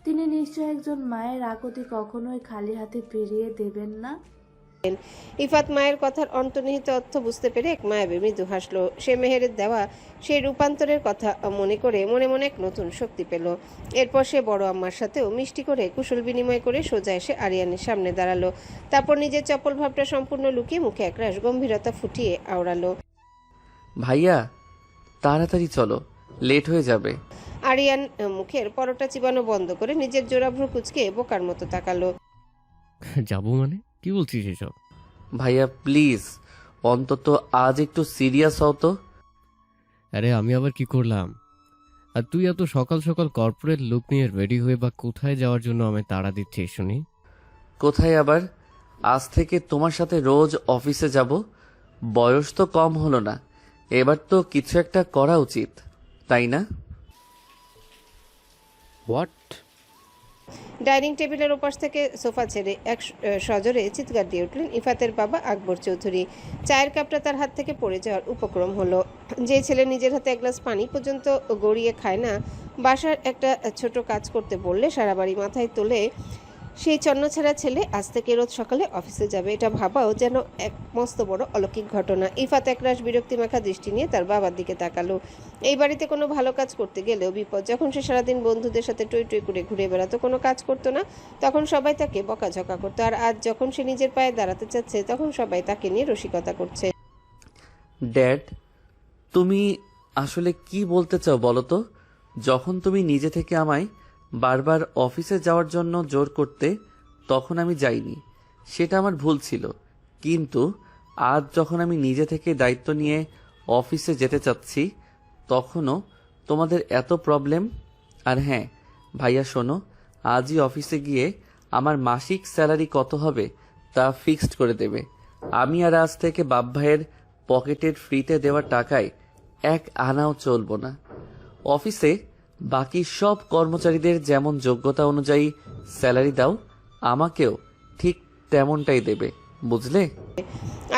S10: তিনি নিশ্চয় একজন মায়ের আকুতি কখনোই খালি হাতে ফিরিয়ে দেবেন না।
S2: ইফাত মায়ের কথার অন্তর্নিহিত অর্থ বুঝতে পেরে এক মায়াবী মৃদু হাসলো। সে মেহেরের দেওয়া সেই রূপান্তরের কথা মনে করে মনে মনে এক নতুন শক্তি পেল। এরপর সে বড় আম্মার সাথেও মিষ্টি করে কুশল বিনিময় করে সোজা এসে আরিয়ানের সামনে দাঁড়ালো। তারপর নিজের চপল ভাবটা সম্পূর্ণ লুকিয়ে মুখে একরাশ গম্ভীরতা ফুটিয়ে আওড়ালো।
S4: ভাইয়া তাড়াতাড়ি চলো, লেট হয়ে যাবে।
S2: আরিয়ান মুখের পরোটা চিবানো বন্ধ করে নিজের জোড়াভ্রু কুচকে বোকার মতো তাকালো।
S8: যাবো মানে কি বলছিস এসব?
S4: ভাইয়া প্লিজ, অন্তত আজ একটু সিরিয়াস হও তো।
S8: আরে আমি আবার কি করলাম? আর তুই এত সকাল সকাল কর্পোরেট লুক নিয়ে রেডি হয়ে বা কোথায় যাওয়ার জন্য আমায় তাড়া দিচ্ছিস শুনি?
S4: কোথায় আবার, আজ থেকে তোমার সাথে রোজ অফিসে যাব। বয়স তো কম হলো না, এবার তো কিছু একটা করা উচিত, তাই না?
S9: হোয়াট?
S2: ডাইনিং টেবিলের ওপাশ থেকে সোফা ছেড়ে এক সজোরে চিৎকার দিয়ে উঠলেন ইফাতের বাবা আকবর চৌধুরী। চায়ের কাপটা তার হাত থেকে পড়ে যাওয়ার উপক্রম হলো। যে ছেলে নিজের হাতে এক গ্লাস পানি পর্যন্ত গড়িয়ে খায় না, বাসার একটা ছোট কাজ করতে বললে সারা বাড়ি মাথায় তোলে, সেই ছন্নছাড়া ছেলে আজ থেকে রোজ সকালে অফিসে যাবে, এটা ভাবাও যেন এক মস্ত বড় অলৌকিক ঘটনা। ইফাত একরাশ বিরক্তি মাখা দৃষ্টি নিয়ে তার বাবার দিকে তাকালো। এই বাড়িতে কোনো ভালো কাজ করতে গেলেও বিপদ। যখন সে সারাদিন বন্ধুদের সাথে টই টই করে ঘুরে বেড়াতো, কোনো কাজ করতো না, তখন সবাই তাকে বকাঝকা করতো। আর আজ যখন সে নিজের পায়ে দাঁড়াতে চাচ্ছে, তখন সবাই তাকে নিয়ে রসিকতা করছে।
S4: ড্যাড, তুমি আসলে কি বলতে চাও বলো তো? যখন তুমি নিজে থেকে আমায় বারবার অফিসে যাওয়ার জন্য জোর করতে, তখন আমি যাইনি, সেটা আমার ভুল ছিল। কিন্তু আজ যখন আমি নিজে থেকে দায়িত্ব নিয়ে অফিসে যেতে চাচ্ছি, তখনও তোমাদের এত প্রবলেম। আর হ্যাঁ ভাইয়া শোনো, আজই অফিসে গিয়ে আমার মাসিক স্যালারি কত হবে তা ফিক্সড করে দেবে। আমি আর আজ থেকে বাপ ভাইয়ের পকেটের ফ্রিতে দেওয়া টাকায় এক আনাও চলবো না। অফিসে বাকি সব কর্মচারীদের যেমন যোগ্যতা অনুযায়ী স্যালারি দাও, আমাকেও ঠিক তেমনটাই দেবে, বুঝলে?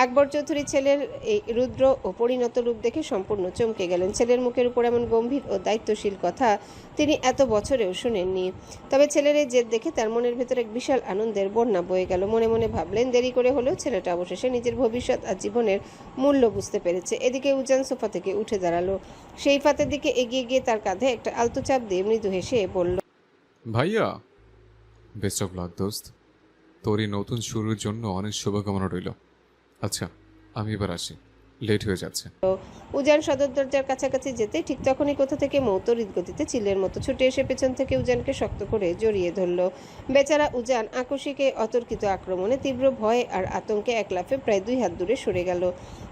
S2: আকবর চৌধুরী ছেলের এই রুদ্র ও পরিণত রূপ দেখে সম্পূর্ণ চমকে গেলেন। ছেলের মুখের উপর এমন গম্ভীর ও দায়িত্বশীল কথা তিনি এত বছরেও শুনেননি। তবে ছেলের এই জেদ দেখে তার মনের ভেতর এক বিশাল আনন্দের বন্যা বয়ে গেল। মনে মনে ভাবলেন, দেরি করে হলেও ছেলেটা অবশেষে নিজের ভবিষ্যৎ আর জীবনের মূল্য বুঝতে পেরেছে। এদিকে উজান সোফা থেকে উঠে দাঁড়ালো। সেই ফাতের দিকে এগিয়ে গিয়ে তার কাঁধে একটা আলতো চাপ দিয়ে মৃদু হেসে বলল,
S3: ভাইয়া বেস্ট অফ লাক দোস্ত, তোর এই নতুন শুরুর জন্য অনেক শুভকামনা রইল। আচ্ছা আমি এবার আসি, লেট হয়ে যাচ্ছে।
S2: উজান সদর দরজার কাছাকাছি যেতে ঠিক তখনই কোথা থেকে মৌতরিত গতিতে চিলের মতো ছুটে এসে পেছন থেকে উজানকে শক্ত করে জড়িয়ে ধরল। বেচারা উজান আকস্মিকে অতর্কিত আক্রমণে তীব্র ভয়ে আর আতঙ্কে এক লাফে প্রায় 2 হাত দূরে সরে গেল।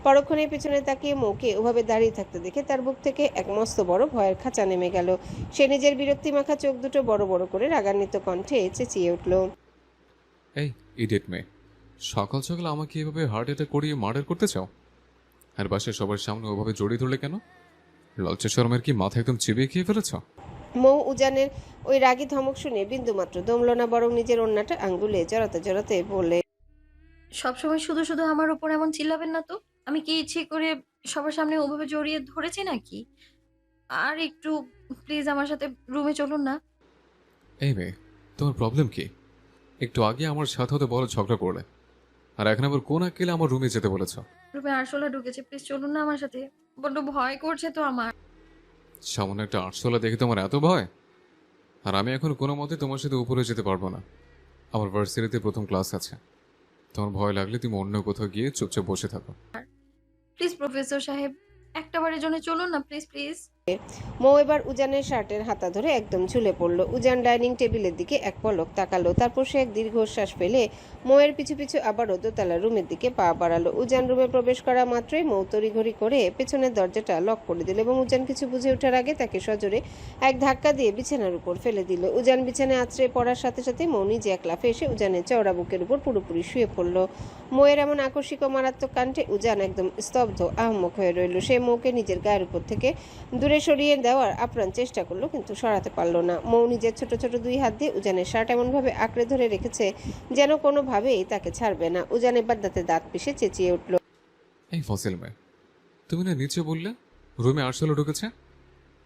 S2: পরক্ষণে পেছনে তাকিয়ে মৌকে ওভাবে দাঁড়িয়ে থাকতে দেখে তার বুক থেকে এক মস্ত বড় ভয়ের খাঁচা নেমে গেল। সে নিজের বিরক্তি মাখা চোখ দুটো বড় বড় করে রাগান্বিত কণ্ঠে চেঁচিয়ে উঠল,
S3: এই ইডিয়েট মেয়ে, সকাল সকাল আমাকে এভাবে হার্ট অ্যাটাক করিয়ে মার্ডার করতে চাও? আর বাসায় সবার সামনে ওভাবে জড়িয়ে ধরলে কেন? লজ্জা শরমের কি মাথা একদম চিবিয়ে খেয়ে ফেলেছ?
S2: মৌ উজানের ওই রাগী ধমক শুনে বিন্দুমাত্র দমল না, বরং নিজের অন্যটা আঙ্গুলে জড়াতে জড়াতে বলে,
S1: সবসময় শুধু শুধু আমার উপর এমন চিল্লাবেন না তো। আমি কি ইচ্ছে করে সবার সামনে ওভাবে জড়িয়ে ধরেছি নাকি? আর একটু প্লিজ আমার সাথে রুমে চলুন না।
S3: এই মেয়ে, তোমার প্রবলেম কি? একটু আগে আমার সাথে হতে বড় ঝগড়া করলে, আর এখন আবার কোন আকেলে আমার রুমে যেতে বলেছ?
S1: রুমে আরশোলা ঢুকেছে, প্লিজ চলুন না আমার সাথে। বড্ড ভয় করছে তো আমার।
S3: সামান্য একটা আটশোলা দেখে তোমার এত ভয়? আর আমি এখন কোনো মতে তোমার সাথে উপরে যেতে পারবো না। আমার ভার্সিটিতে প্রথম ক্লাস আছে। তোমার ভয় লাগলে তুমি অন্য কোথাও গিয়ে চুপচাপ বসে থাকো।
S1: প্লিজ প্রফেসর সাহেব, একটা বারের জন্য চলুন না, প্লিজ প্লিজ।
S2: মৌ এবার উজানের শার্টের হাতা ধরে একদম ঝুলে পড়ল। উজান ডাইনিং টেবিলের দিকে এক পলক তাকালো, তারপর সে এক দীর্ঘশ্বাস ফেলে মৌয়ের পিছু পিছু আবারও দোতলা রুমের দিকে পা বাড়ালো। উজান রুমে প্রবেশ করা মাত্রই মৌ তড়িঘড়ি করে পেছনের দরজাটা লক করে দিল এবং উজান কিছু বুঝে ওঠার আগে তাকে সজোরে এক ধাক্কা দিয়ে বিছানার উপর ফেলে দিল। উজান বিছানায় আছড়ে পড়ার সাথে সাথে মৌ নিজে এক লাফে এসে উজানের চওড়া বুকের উপর পুরোপুরি শুয়ে পড়ল। মৌয়ের এমন আকস্মিক ও মারাত্মক কাণ্ডে উজান একদম স্তব্ধ আহম্মক হয়ে রইল। সে মৌকে নিজের গায়ের উপর থেকে দূরে সরিয়ে দেওয়ার আপ্রাণ চেষ্টা করলো, কিন্তু সরাতে পারল না। মৌ নিজের ছোট ছোট 2 হাত দিয়ে উজানের শার্ট এমনভাবে আঁকড়ে ধরে রেখেছে যেন কোনোভাবেই তাকে ছাড়বে না। উজান এবার দাঁতে দাঁত পিষে চেঁচিয়ে উঠল,
S3: এই ফসিল মেয়ে, তুমি না নিচে বললে রুমে আরশালও ঢুকেছে,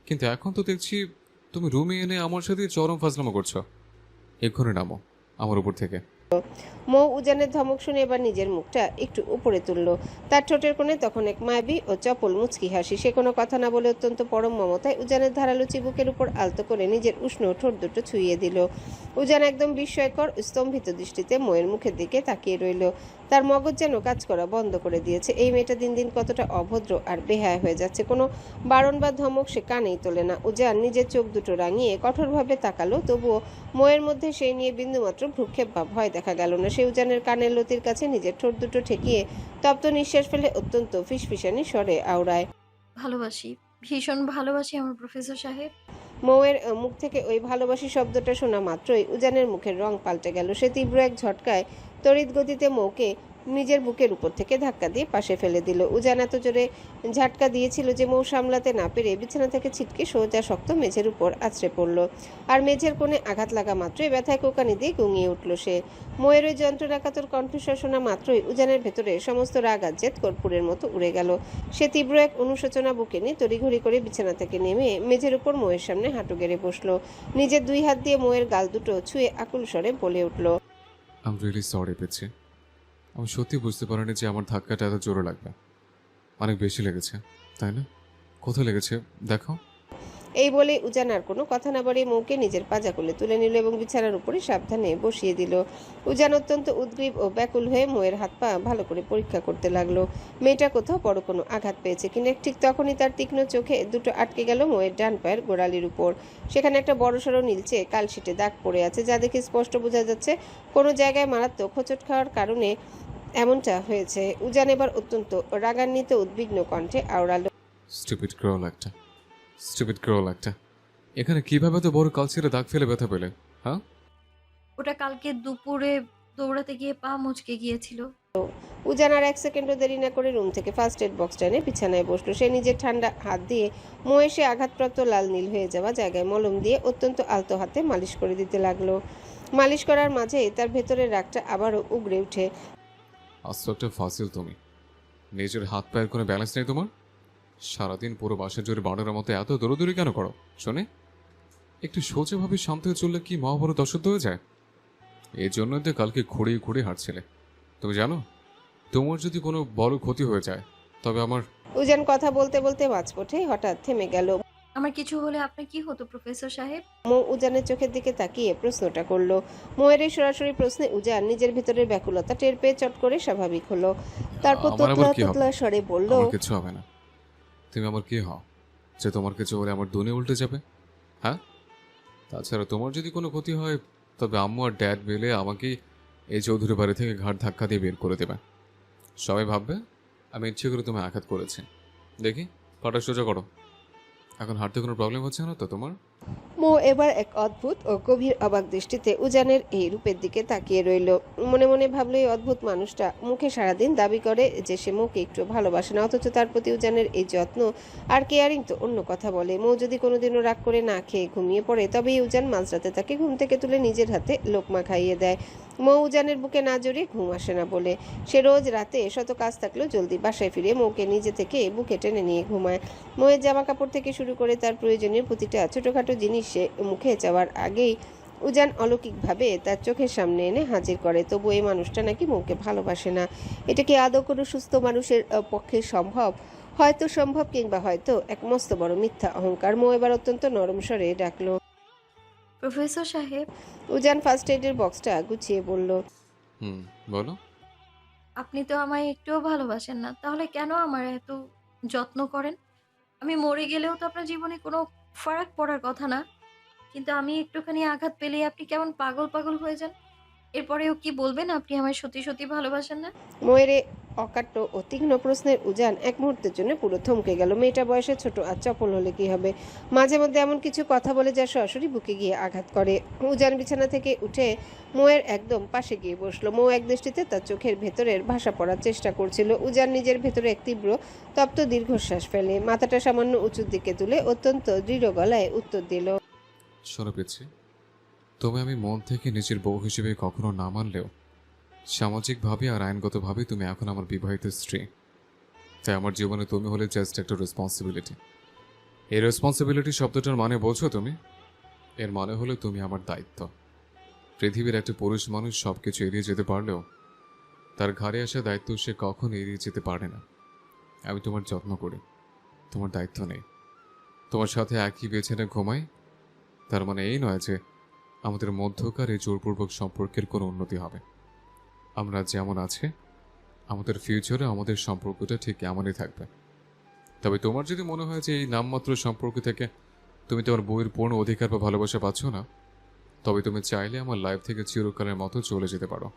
S3: কিন্তু এখন তো দেখছি তুমি রুমে এনে আমার সাথে চরম ফাজলামো করছো। এক্ষুনি নামো আমার উপর থেকে।
S2: মৌ উজানের ধমক শুনে এবার নিজের মুখটা একটু উপরে তুলল। তার ঠোঁটের কোণে তখন এক মায়াবী ও চপল মুচকি হাসি। সে কোনো কথা না বলে অত্যন্ত পরম মমতায় উজানের ধারালো চিবুকের উপর আলতো করে নিজের উষ্ণ ঠোঁট দুটো ছুঁয়ে দিল। উজান একদম বিস্ময়কর স্তম্ভিত দৃষ্টিতে মৌয়ের মুখের দিকে তাকিয়ে রইল। তার মগজ যেন কাজ করা বন্ধ করে দিয়েছে। এই মেয়েটা দিন দিন কতটা অভদ্র আর বেহায়া হয়ে যাচ্ছে। কোনো বারণ বা ধমক সে কানেই তোলে না। উজান নিজের চোখ দুটো রাঙিয়ে কঠোরভাবে তাকালো, তবুও মৌয়ের মধ্যে সেই নিয়ে বিন্দুমাত্র ভ্রুক্ষেপ বা ভয় দেখা গেল না। সে উজানের কানের লতির কাছে নিজের ঠোঁট দুটো ঠেকিয়ে তপ্ত নিঃশ্বাস ফেলে অত্যন্ত ফিসফিসানি স্বরে আওড়ায়,
S1: ভালোবাসি, ভীষণ ভালোবাসি আমার প্রফেসর সাহেব।
S2: মৌয়ের মুখ থেকে ওই ভালোবাসি শব্দটা শোনা মাত্রই উজানের মুখের রং পাল্টে গেল। সে তীব্র এক ঝটকায় তড়িৎ গতিতে মৌকে নিজের বুকের উপর থেকে ধাক্কা দিয়ে পাশে ফেলে দিল। উজান এত জোরে ঝাটকা দিয়েছিল যে মৌ সামলাতে না পেরে বিছানা থেকে ছিটকে সোজা শক্ত মেঝের উপর আছড়ে পড়ল। আর মেঝের কোণে আঘাত লাগা মাত্রই ব্যথায় কোকানি দিয়ে গুঙিয়ে উঠল সে। মৌয়ের ওই যন্ত্রণাকাতর কণ্ঠস্বর শোনা মাত্রই উজানের ভেতরে সমস্ত রাগ আর জেদ কর্পূরের মতো উড়ে গেল। সে তীব্র এক অনুশোচনা বুকে নিয়ে তড়িঘড়ি করে বিছানা থেকে নেমে মেঝের উপর মৌয়ের সামনে হাঁটু গেড়ে বসলো। নিজের দুই হাত দিয়ে মৌয়ের গাল দুটো ছুঁয়ে আকুল স্বরে বলে উঠল,
S3: আই এম রিয়েলি সরি পেয়েছি। আমি সত্যি বুঝতে পারিনি যে আমার ধাক্কাটা এত জোরে লাগবে। অনেক বেশি লেগেছে, তাই না? কোথায় লেগেছে দেখো।
S2: এই বলে উজান আর কোনো কথা না বাড়িয়ে মৌকে নিজের পাজা কোলে তুলে নিল এবং বিছানার উপরে সাবধানে বসিয়ে দিল। উজান অত্যন্ত উদ্গ্রীব ও ব্যাকুল হয়ে মৌয়ের হাত পা ভালো করে পরীক্ষা করতে লাগলো। মেয়েটা কোথাও বড় কোনো আঘাত পেয়েছে কিনা। ঠিক তখনই তার তীক্ষ্ণ চোখে দুটো আটকে গেল মৌয়ের ডান পায়ের গোড়ালির উপর। সেখানে একটা বড়সড় নীলচে কালশিটে দাগ পড়ে আছে, যা দেখে স্পষ্ট বোঝা যাচ্ছে কোনো জায়গায় মারাত্মক হোঁচট খাওয়ার কারণে এমনটা হয়েছে। উজান এবার অত্যন্ত রাগান্বিত উদ্বিগ্ন কণ্ঠে আওড়ালো,
S3: স্টুপিড গার্ল একটা, স্টুপিড গার্ল একটা। এখানে কিভাবে তো বড় কালচিরে দাগ ফেলে ব্যথা পেলে? হ্যাঁ,
S1: ওটা কালকে দুপুরে দৌড়াতে গিয়ে পা মুচকে গিয়েছিল।
S2: উজান আর এক সেকেন্ডও দেরি না করে রুম থেকে ফার্স্ট এড বক্সটা এনে বিছানায় বসলো। সে নিজের ঠান্ডা হাত দিয়ে মৌয়ের সে আঘাতপ্রাপ্ত লাল নীল হয়ে যাওয়া জায়গায় মলম দিয়ে অত্যন্ত আলতো হাতে মালিশ করে দিতে লাগলো। মালিশ করার মাঝেই তার ভেতরের রাগটা আবারও উগড়ে উঠে।
S3: আজ তো একটা ফাসিল তুমি। নিজের হাত পায়ের কোনো ব্যালেন্স নেই তোমার। সারাদিন পুরো বাসের জোরে বানরের মতো এত দৌড়দৌড়ি কেন করো শোনে? একটু সোজাভাবে শান্ত হয়ে চললে কি মহাভারত অশুদ্ধ হয়ে যায়? এই জন্যই তো কালকে ঘুরিয়ে ঘুরিয়ে হাঁটছিলে। তুমি জানো, তোমার যদি কোনো বড় ক্ষতি হয়ে যায় তবে আমার।
S2: উজান কথা বলতে বলতে মাঝপথে হঠাৎ থেমে গেল।
S1: আমার কিছু হলে আপনার কি হতো প্রফেসর সাহেব?
S2: মৌ উজানের চোখের দিকে তাকিয়ে প্রশ্নটা করলো। মৌয়ের এই সরাসরি প্রশ্নে উজান নিজের ভিতরের ব্যাকুলতা টের পেয়ে চট করে স্বাভাবিক হলো। তারপর
S3: আমার আবার
S2: তোতলা
S3: কি হবে?
S2: তোতলা স্বরে বলল,
S3: আমার কিছু হবে না। তুমি আমার কি হও যে তোমার কিছু হলে আমার দুনিয়া উল্টে যাবে? হ্যাঁ, তাছাড়া তোমার যদি কোনো ক্ষতি হয় তবে আম্মু আর ড্যাড মিলে আমাকে এই চৌধুরী বাড়ি থেকে ঘাট ধাক্কা দিয়ে বের করে দেবে। সবাই ভাববে আমি ইচ্ছে করে তোমায় আঘাত করেছি। দেখি পাটা সোজা করো। এখন হাঁটতে কোনো প্রবলেম হচ্ছে না তো তোমার?
S2: মৌ এবার এক অদ্ভুত ও গভীর অবাক দৃষ্টিতে উজানের এই রূপের দিকে তাকিয়ে রইল। মনে মনে ভাবলো এই অদ্ভুত মানুষটা মুখে সারাদিন দাবি করে যে সে মৌকে একটু ভালোবাসে না, অথচ তার প্রতি উজানের এই যত্ন আর কেয়ারিং তো অন্য কথা বলে। মৌ যদি কোনোদিনও রাগ করে না খেয়ে ঘুমিয়ে পড়ে তবে এই উজান মাঝরাতে তাকে ঘুম থেকে তুলে নিজের হাতে লোকমা খাইয়ে দেয়। মৌ উজানের বুকে না জড়িয়ে ঘুম আসে না বলে সে রোজ রাতে শত কাজ থাকলেও জলদি বাসায় ফিরে মৌকে নিজে থেকে বুকে টেনে নিয়ে ঘুমায়। মৌয়ের জামা কাপড় থেকে শুরু করে তার প্রয়োজনীয় প্রতিটা ছোটোখাটো জিনিস সে মুখে যাওয়ার আগেই উজান অলৌকিকভাবে তার চোখের সামনে এনে হাজির করে। তবু এই মানুষটা নাকি মৌকে ভালোবাসে না। এটা কি আদৌ কোনো সুস্থ মানুষের পক্ষে সম্ভব? হয়তো সম্ভব, কিংবা হয়তো এক মস্ত বড় মিথ্যা অহংকার। মৌ এবার অত্যন্ত নরম স্বরে ডাকলো,
S1: প্রফেসর সাহেব।
S2: উজান ফার্স্ট এডের বক্সটা গুছিয়ে বলল,
S3: বলো।
S1: আপনি তো আমায় একটুও ভালোবাসেন না, তাহলে কেন আমার এত যত্ন করেন? আমি মরে গেলেও তো আপনার জীবনে কোনো ফারাক পড়ার কথা না, কিন্তু আমি একটুখানি আঘাত পেলেই আপনি কেমন পাগল পাগল হয়ে যান। এরপরেও কি বলবেন আপনি আমায় সত্যি সত্যি ভালোবাসেন না?
S2: ময়ের অকাট্য ও তীক্ষ্ণ প্রশ্নের উজান এক মুহূর্তের জন্য পুরো থমকে গেল। মেয়েটা বয়সে ছোট আর চপল হলে কি হবে? মাঝে মধ্যে এমন কিছু কথা বলে যা সরাসরি বুকে গিয়ে আঘাত করে। উজান বিছানা থেকে উঠে ময়ের একদম পাশে গিয়ে বসলো। মৌ এক দৃষ্টিতে তার চোখের ভেতরের ভাষা পড়ার চেষ্টা করছিল। উজান নিজের ভেতরে এক তীব্র তপ্ত দীর্ঘশ্বাস ফেলে মাথাটা সামান্য উঁচুর দিকে তুলে অত্যন্ত দৃঢ় গলায় উত্তর দিল,
S3: শোনো পেয়েছি, তবে আমি মন থেকে নিজের বউ হিসেবে কখনো না মানলেও সামাজিকভাবে আর আইনগতভাবে তুমি এখন আমার বিবাহিত স্ত্রী। তাই আমার জীবনে তুমি হলে জাস্ট একটা রেসপন্সিবিলিটি। এই রেসপন্সিবিলিটি শব্দটার মানে বোঝো তুমি? এর মানে হলো তুমি আমার দায়িত্ব। পৃথিবীর একটা পুরুষ মানুষ সব কিছু এড়িয়ে যেতে পারলেও তার ঘাড়ে আসা দায়িত্ব সে কখনো এড়িয়ে যেতে পারে না। আমি তোমার যত্ন করি, তোমার দায়িত্ব নেই। তোমার সাথে একই বিছানে ঘুমাই, তার মানে এই নয় যে আমাদের মধ্যকার এই জোরপূর্বক সম্পর্কের কোনো উন্নতি হবে। আমরা যেমন আছে আমাদের ফিউচারে আমাদের সম্পর্কটা ঠিক এমনই থাকবে। তবে তোমার যদি মনে হয় যে এই নামমাত্র সম্পর্ক থেকে তুমি তোমার বইয়ের পূর্ণ অধিকার বা ভালোবাসা পাচ্ছ না, তবে তুমি চাইলে আমার লাইফ থেকে চিরকালের মতো চলে যেতে পারো।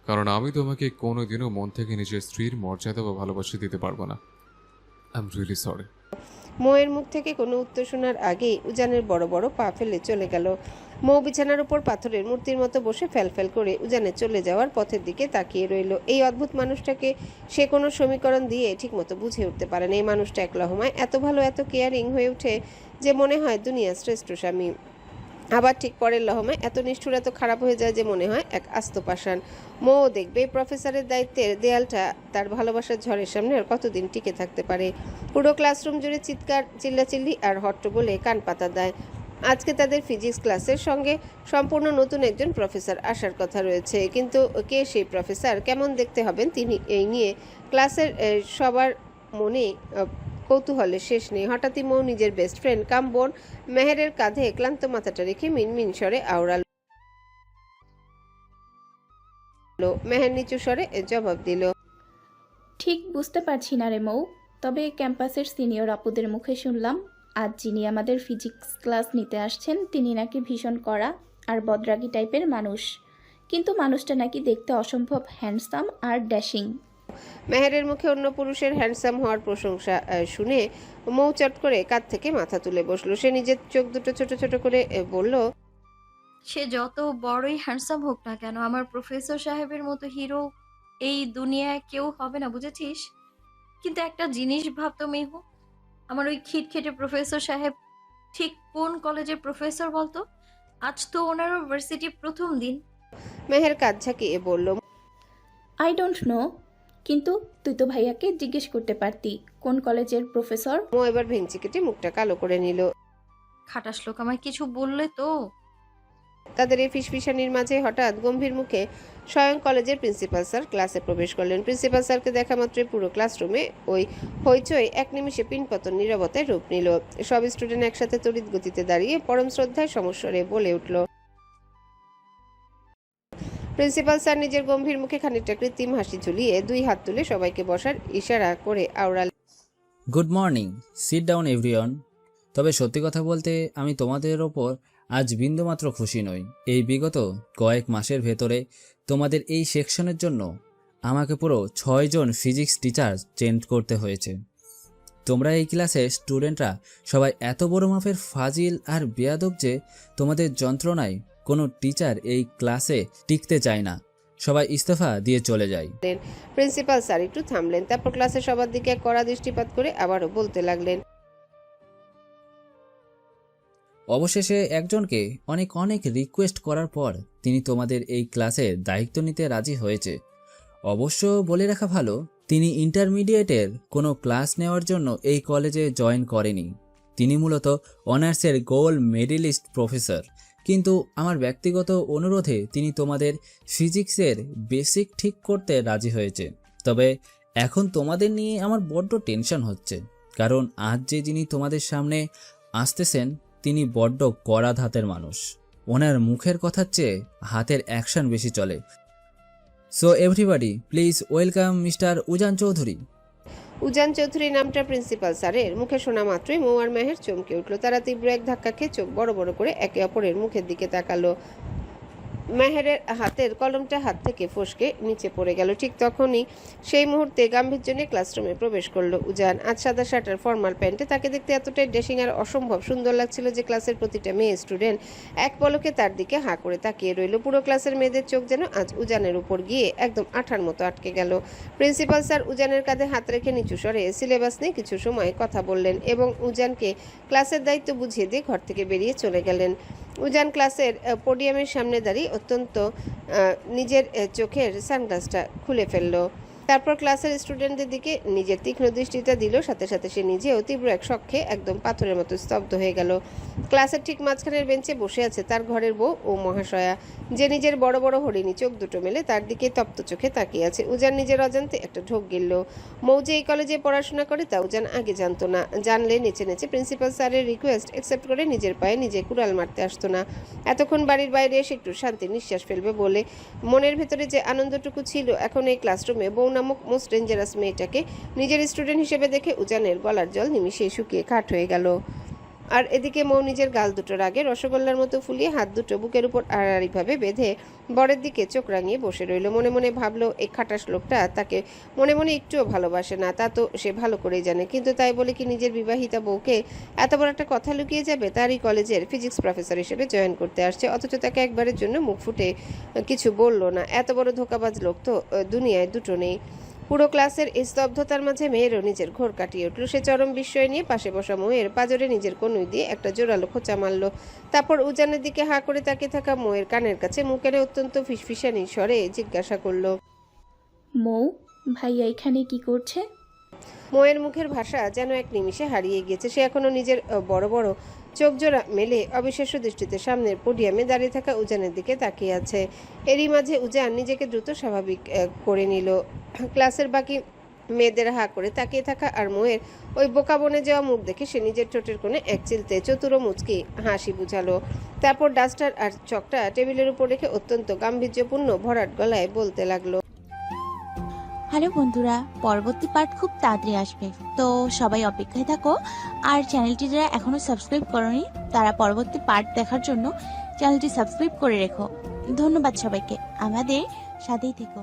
S3: কারণ আমি তোমাকে কোনোদিনও মন থেকে নিজের স্ত্রীর মর্যাদা বা ভালোবাসা দিতে পারবো না। I am really sorry.
S2: মৌয়ের মুখ থেকে কোনো উত্তর শোনার আগেই উজানের বড় বড় পা ফেলে চলে গেল। মৌ বিছানার উপর পাথরের মূর্তির মতো বসে ফ্যালফ্যাল করে উজানের চলে যাওয়ার পথের দিকে তাকিয়ে রইল। এই অদ্ভুত মানুষটাকে সে কোনো সমীকরণ দিয়ে ঠিকমতো বুঝে উঠতে পারে না। এই মানুষটা এক লহমায় এত ভালো, এত কেয়ারিং হয়ে ওঠে যে মনে হয় দুনিয়ার শ্রেষ্ঠ স্বামী। আবার ঠিক পরের লহমায় এত নিষ্ঠুর, এত খারাপ হয়ে যায় যে মনে হয় এক আস্ত পাষাণ। মৌ দেখবে প্রফেসরের দায়িত্বের দেয়ালটা তার ভালোবাসার ঝড়ের সামনে আর কতদিন টিকে থাকতে পারে। পুরো ক্লাসরুম জুড়ে চিৎকার, চিল্লাচিল্লি আর হট্টগোলে কান পাতা দেয়। আজকে তাদের ফিজিক্স ক্লাসের সঙ্গে সম্পূর্ণ নতুন একজন প্রফেসর আসার কথা রয়েছে, কিন্তু কে সেই প্রফেসর, কেমন দেখতে হবেন তিনি, এই নিয়ে ক্লাসের সবার মনে কৌতূহলের শেষ নেই। হঠাৎই মৌ নিজের বেস্ট ফ্রেন্ড কাম বোন মেহেরের কাঁধে ক্লান্ত মাথাটা রেখে মিনমিন স্বরে আওড়াল। মেহের নিচু স্বরে জবাব দিল,
S5: ঠিক বুঝতে পারছি না রে মৌ, তবে ক্যাম্পাসের সিনিয়র আপুদের মুখে শুনলাম আজ যিনি আমাদের ফিজিক্স ক্লাস নিতে আসছেন তিনি নাকি ভীষণ কড়া আর বদরাগী টাইপের মানুষ, কিন্তু মানুষটা নাকি দেখতে অসম্ভব হ্যান্ডসাম আর ড্যাশিং।
S2: মেহেরের মুখে অন্য পুরুষের হ্যান্ডসাম হওয়ার প্রশংসা শুনে মৌ চট করে কাঁধ থেকে মাথা তুলে বসলো। সে নিজের চোখ দুটো ছোট ছোট করে বলল,
S1: সে যত বড়ই হ্যান্ডসাম হোক না কেন, আমার প্রফেসর সাহেবের মতো হিরো এই দুনিয়ায় কেউ হবে না, বুঝেছিস? কিন্তু একটা জিনিস ভাবতো মেহু, আমার ওই খিটখিটে প্রফেসর সাহেব ঠিক কোন কলেজের প্রফেসর বলতো? আজ তো ওনারও ভার্সিটির প্রথম দিন।
S2: মেহের কাঁধ ঝাঁকিয়ে বলল,
S5: আই ডোন্ট নো, কিন্তু তুই তো ভাইয়াকে জিজ্ঞেস করতে পারতি কোন কলেজের প্রফেসর।
S2: মৌ এবার ভেঙচি কেটে মুখটা কালো করে নিল।
S1: খাটাস লোক, আমায় কিছু বললে তো।
S2: তাদের এই ফিসফিসানির মাঝে হঠাৎ গম্ভীর মুখে স্বয়ং কলেজের প্রিন্সিপাল স্যার ক্লাসে প্রবেশ করলেন। প্রিন্সিপাল স্যারকে দেখা মাত্রই পুরো ক্লাসরুমে ওই হইচই এক নিমিষে পিনপতন নীরবতায় রূপ নিল। সব স্টুডেন্ট একসাথে তড়িৎ গতিতে দাঁড়িয়ে পরম শ্রদ্ধায় সমস্বরে বলে উঠল। প্রিন্সিপাল স্যার নিজের গম্ভীর মুখে খানিকটা কৃত্রিম হাসি ঝুলিয়ে দুই হাত তুলে সবাইকে বসার ইশারা করে আওড়াল,
S11: good morning, sit down everyone. তবে সত্যি কথা বলতে আমি তোমাদের ওপর আজ বিন্দুমাত্র খুশি নই। এই বিগত কয়েক মাসের ভেতরে তোমাদের এই সেকশনের জন্য আমাকে পুরো 6 জন ফিজিক্স টিচার চেঞ্জ করতে হয়েছে। তোমরা এই ক্লাসের স্টুডেন্টরা সবাই এত বড় মাপের ফাজিল আর বেয়াদব যে তোমাদের যন্ত্রণায় কোনো টিচার এই ক্লাসে টিকতে চায় না, সবাই ইস্তফা দিয়ে চলে যায়।
S2: প্রিন্সিপাল স্যার একটু থামলেন, তারপর ক্লাসের সবার দিকে কড়া দৃষ্টিপাত করে আবারও বলতে লাগলেন,
S11: অবশেষে একজনকে অনেক অনেক রিকোয়েস্ট করার পর তিনি তোমাদের এই ক্লাসের দায়িত্ব নিতে রাজি হয়েছে। অবশ্য বলে রাখা ভালো, তিনি ইন্টারমিডিয়েটের কোনো ক্লাস নেওয়ার জন্য এই কলেজে জয়েন করেনি। তিনি মূলত অনার্সের গোল্ড মেডেলিস্ট প্রফেসর, কিন্তু আমার ব্যক্তিগত অনুরোধে তিনি তোমাদের ফিজিক্সের বেসিক ঠিক করতে রাজি হয়েছে। তবে এখন তোমাদের নিয়ে আমার বড্ড টেনশন হচ্ছে, কারণ আজ যে যিনি তোমাদের সামনে আসতেছেন তিনি বড্ড কড়া ধাতের মানুষ। ওনার মুখের কথার চেয়ে হাতের অ্যাকশন বেশি চলে। So everybody please welcome mister Ujan Chowdhury.
S2: Ujan Chowdhury নামটা প্রিন্সিপাল স্যারের মুখে শোনা মাত্রই মৌ আর মেহের চমকে উঠল। তারা তীব্র এক ধাক্কা খেয়ে চোখ বড় বড় করে একে অপরের মুখের দিকে তাকালো। মেহেরের হাতের কলমটা হাত থেকে ফসকে নিচে পড়ে গেল। ঠিক তখনই সেই মুহূর্তে গাম্ভীর্য নিয়ে ক্লাসরুমে প্রবেশ করলো উজান। আজ সাদা শার্ট আর ফর্মাল প্যান্টে তাকে দেখতে এতটাই ড্রেসিং আর অসম্ভব সুন্দর লাগছিল যে ক্লাসের প্রতিটা মেয়ে স্টুডেন্ট এক পলকে তার দিকে হাঁ করে তাকিয়ে রইল। পুরো ক্লাসের মেয়েদের চোখ যেন আজ উজানের উপর গিয়ে একদম আঠার মতো আটকে গেল। প্রিন্সিপাল স্যার উজানের কাঁধে হাত রেখে নিচু স্বরে সিলেবাস নিয়ে কিছু সময় কথা বললেন এবং উজানকে ক্লাসের দায়িত্ব বুঝিয়ে দিয়ে ঘর থেকে বেরিয়ে চলে গেলেন। উজান ক্লাসের পোডিয়ামের সামনে দাঁড়িয়ে অত্যন্ত নিজের চোখের সানগ্লাসটা খুলে ফেলল। তারপর ক্লাসের স্টুডেন্টদের দিকে নিজের তীক্ষ্ণ দৃষ্টিটা দিল, সাথে সাথে সে নিজেও তীব্র এক শখে একদম পাথরের মতো স্তব্ধ হয়ে গেল। ক্লাসের ঠিক মাঝখানের বেঞ্চে বসে আছে তার ঘরের বউ ও মহাশয়া, যে নিজের বড় বড় হরিণী চোখ দুটো মেলে তার দিকে তপ্ত চোখে তাকিয়ে আছে। উজান নিজের অজান্তে একটা ঢোক গিলল। মৌ যে এই কলেজে পড়াশোনা করে তা উজান আগে জানতো না। জানলে নেচে নেচে প্রিন্সিপাল স্যারের রিকোয়েস্ট অ্যাকসেপ্ট করে নিজের পায়ে নিজে কুড়াল মারতে আসতো না। এতক্ষণ বাড়ির বাইরে এসে একটু শান্তির নিঃশ্বাস ফেলবে বলে মনের ভেতরে যে আনন্দটুকু ছিল, এখন এই ক্লাসরুমে বউ নামক মোস্ট ডেঞ্জারাস মেয়েটাকে নিজের স্টুডেন্ট হিসেবে দেখে উজানের গলার জল নিমিষেই শুকিয়ে খাট হয়ে গেল। আর এদিকে মৌ নিজের গাল দুটোর আগে রসগোল্লার মতো ফুলিয়ে হাত দুটো বুকের উপর আড়াআড়িভাবে বেঁধে বরের দিকে চোখ রাঙিয়ে বসে রইল। মনে মনে ভাবলো এই খাটাস লোকটা তাকে মনে মনে একটুও ভালোবাসে না, তা তো সে ভালো করেই জানে, কিন্তু তাই বলে কি নিজের বিবাহিতা বউকে এত বড় একটা কথা লুকিয়ে যাবে? তারই কলেজের ফিজিক্স প্রফেসর হিসেবে জয়েন করতে আসছে, অথচ তাকে একবারের জন্য মুখ ফুটে কিছু বলল না। এত বড় ধোঁকাবাজ লোক তো দুনিয়ায় দুটো নেই। পুরো ক্লাসের এই স্তব্ধতার মাঝে মেয়েরও নিজের ঘোর কাটিয়ে উঠল। সে চরম বিস্ময় নিয়ে পাশে বসা মৌয়ের পাজরে নিজের কনুই দিয়ে একটা জোরালো খোঁচা মারল। তারপর উজানের দিকে হাঁ করে তাকিয়ে থাকা মৌয়ের কানের কাছে মুখের অত্যন্ত ফিসফিসানি স্বরে জিজ্ঞাসা করলো,
S5: মৌ, ভাইয়া এখানে কি করছে?
S2: মৌয়ের মুখের ভাষা যেন এক নিমিষে হারিয়ে গিয়েছে। সে এখনো নিজের বড় বড় চোখ জোড়া মেলে অবিশ্বাস্য দৃষ্টিতে সামনের পোডিয়ামে দাঁড়িয়ে থাকা উজানের দিকে তাকিয়ে আছে। এরই মাঝে উজান নিজেকে দ্রুত স্বাভাবিক করে নিল। ক্লাসের বাকি মেয়েদের হাঁ করে তাকিয়ে থাকা আর মৌয়ের ওই বোকা বনে যাওয়া মুখ দেখে সে নিজের ঠোঁটের কোণে এক চিলতে চতুর মুচকি হাসি বুঝালো। তারপর ডাস্টার আর চকটা টেবিলের উপর রেখে অত্যন্ত গাম্ভীর্যপূর্ণ ভরাট গলায় বলতে লাগলো,
S12: হ্যালো বন্ধুরা, পরবর্তী পার্ট খুব তাড়াতাড়ি আসবে, তো সবাই অপেক্ষায় থাকো। আর চ্যানেলটি যারা এখনো সাবস্ক্রাইব করোনি তারা পরবর্তী পার্ট দেখার জন্য চ্যানেলটি সাবস্ক্রাইব করে রেখো। ধন্যবাদ সবাইকে, আমাদের সাথেই থেকো।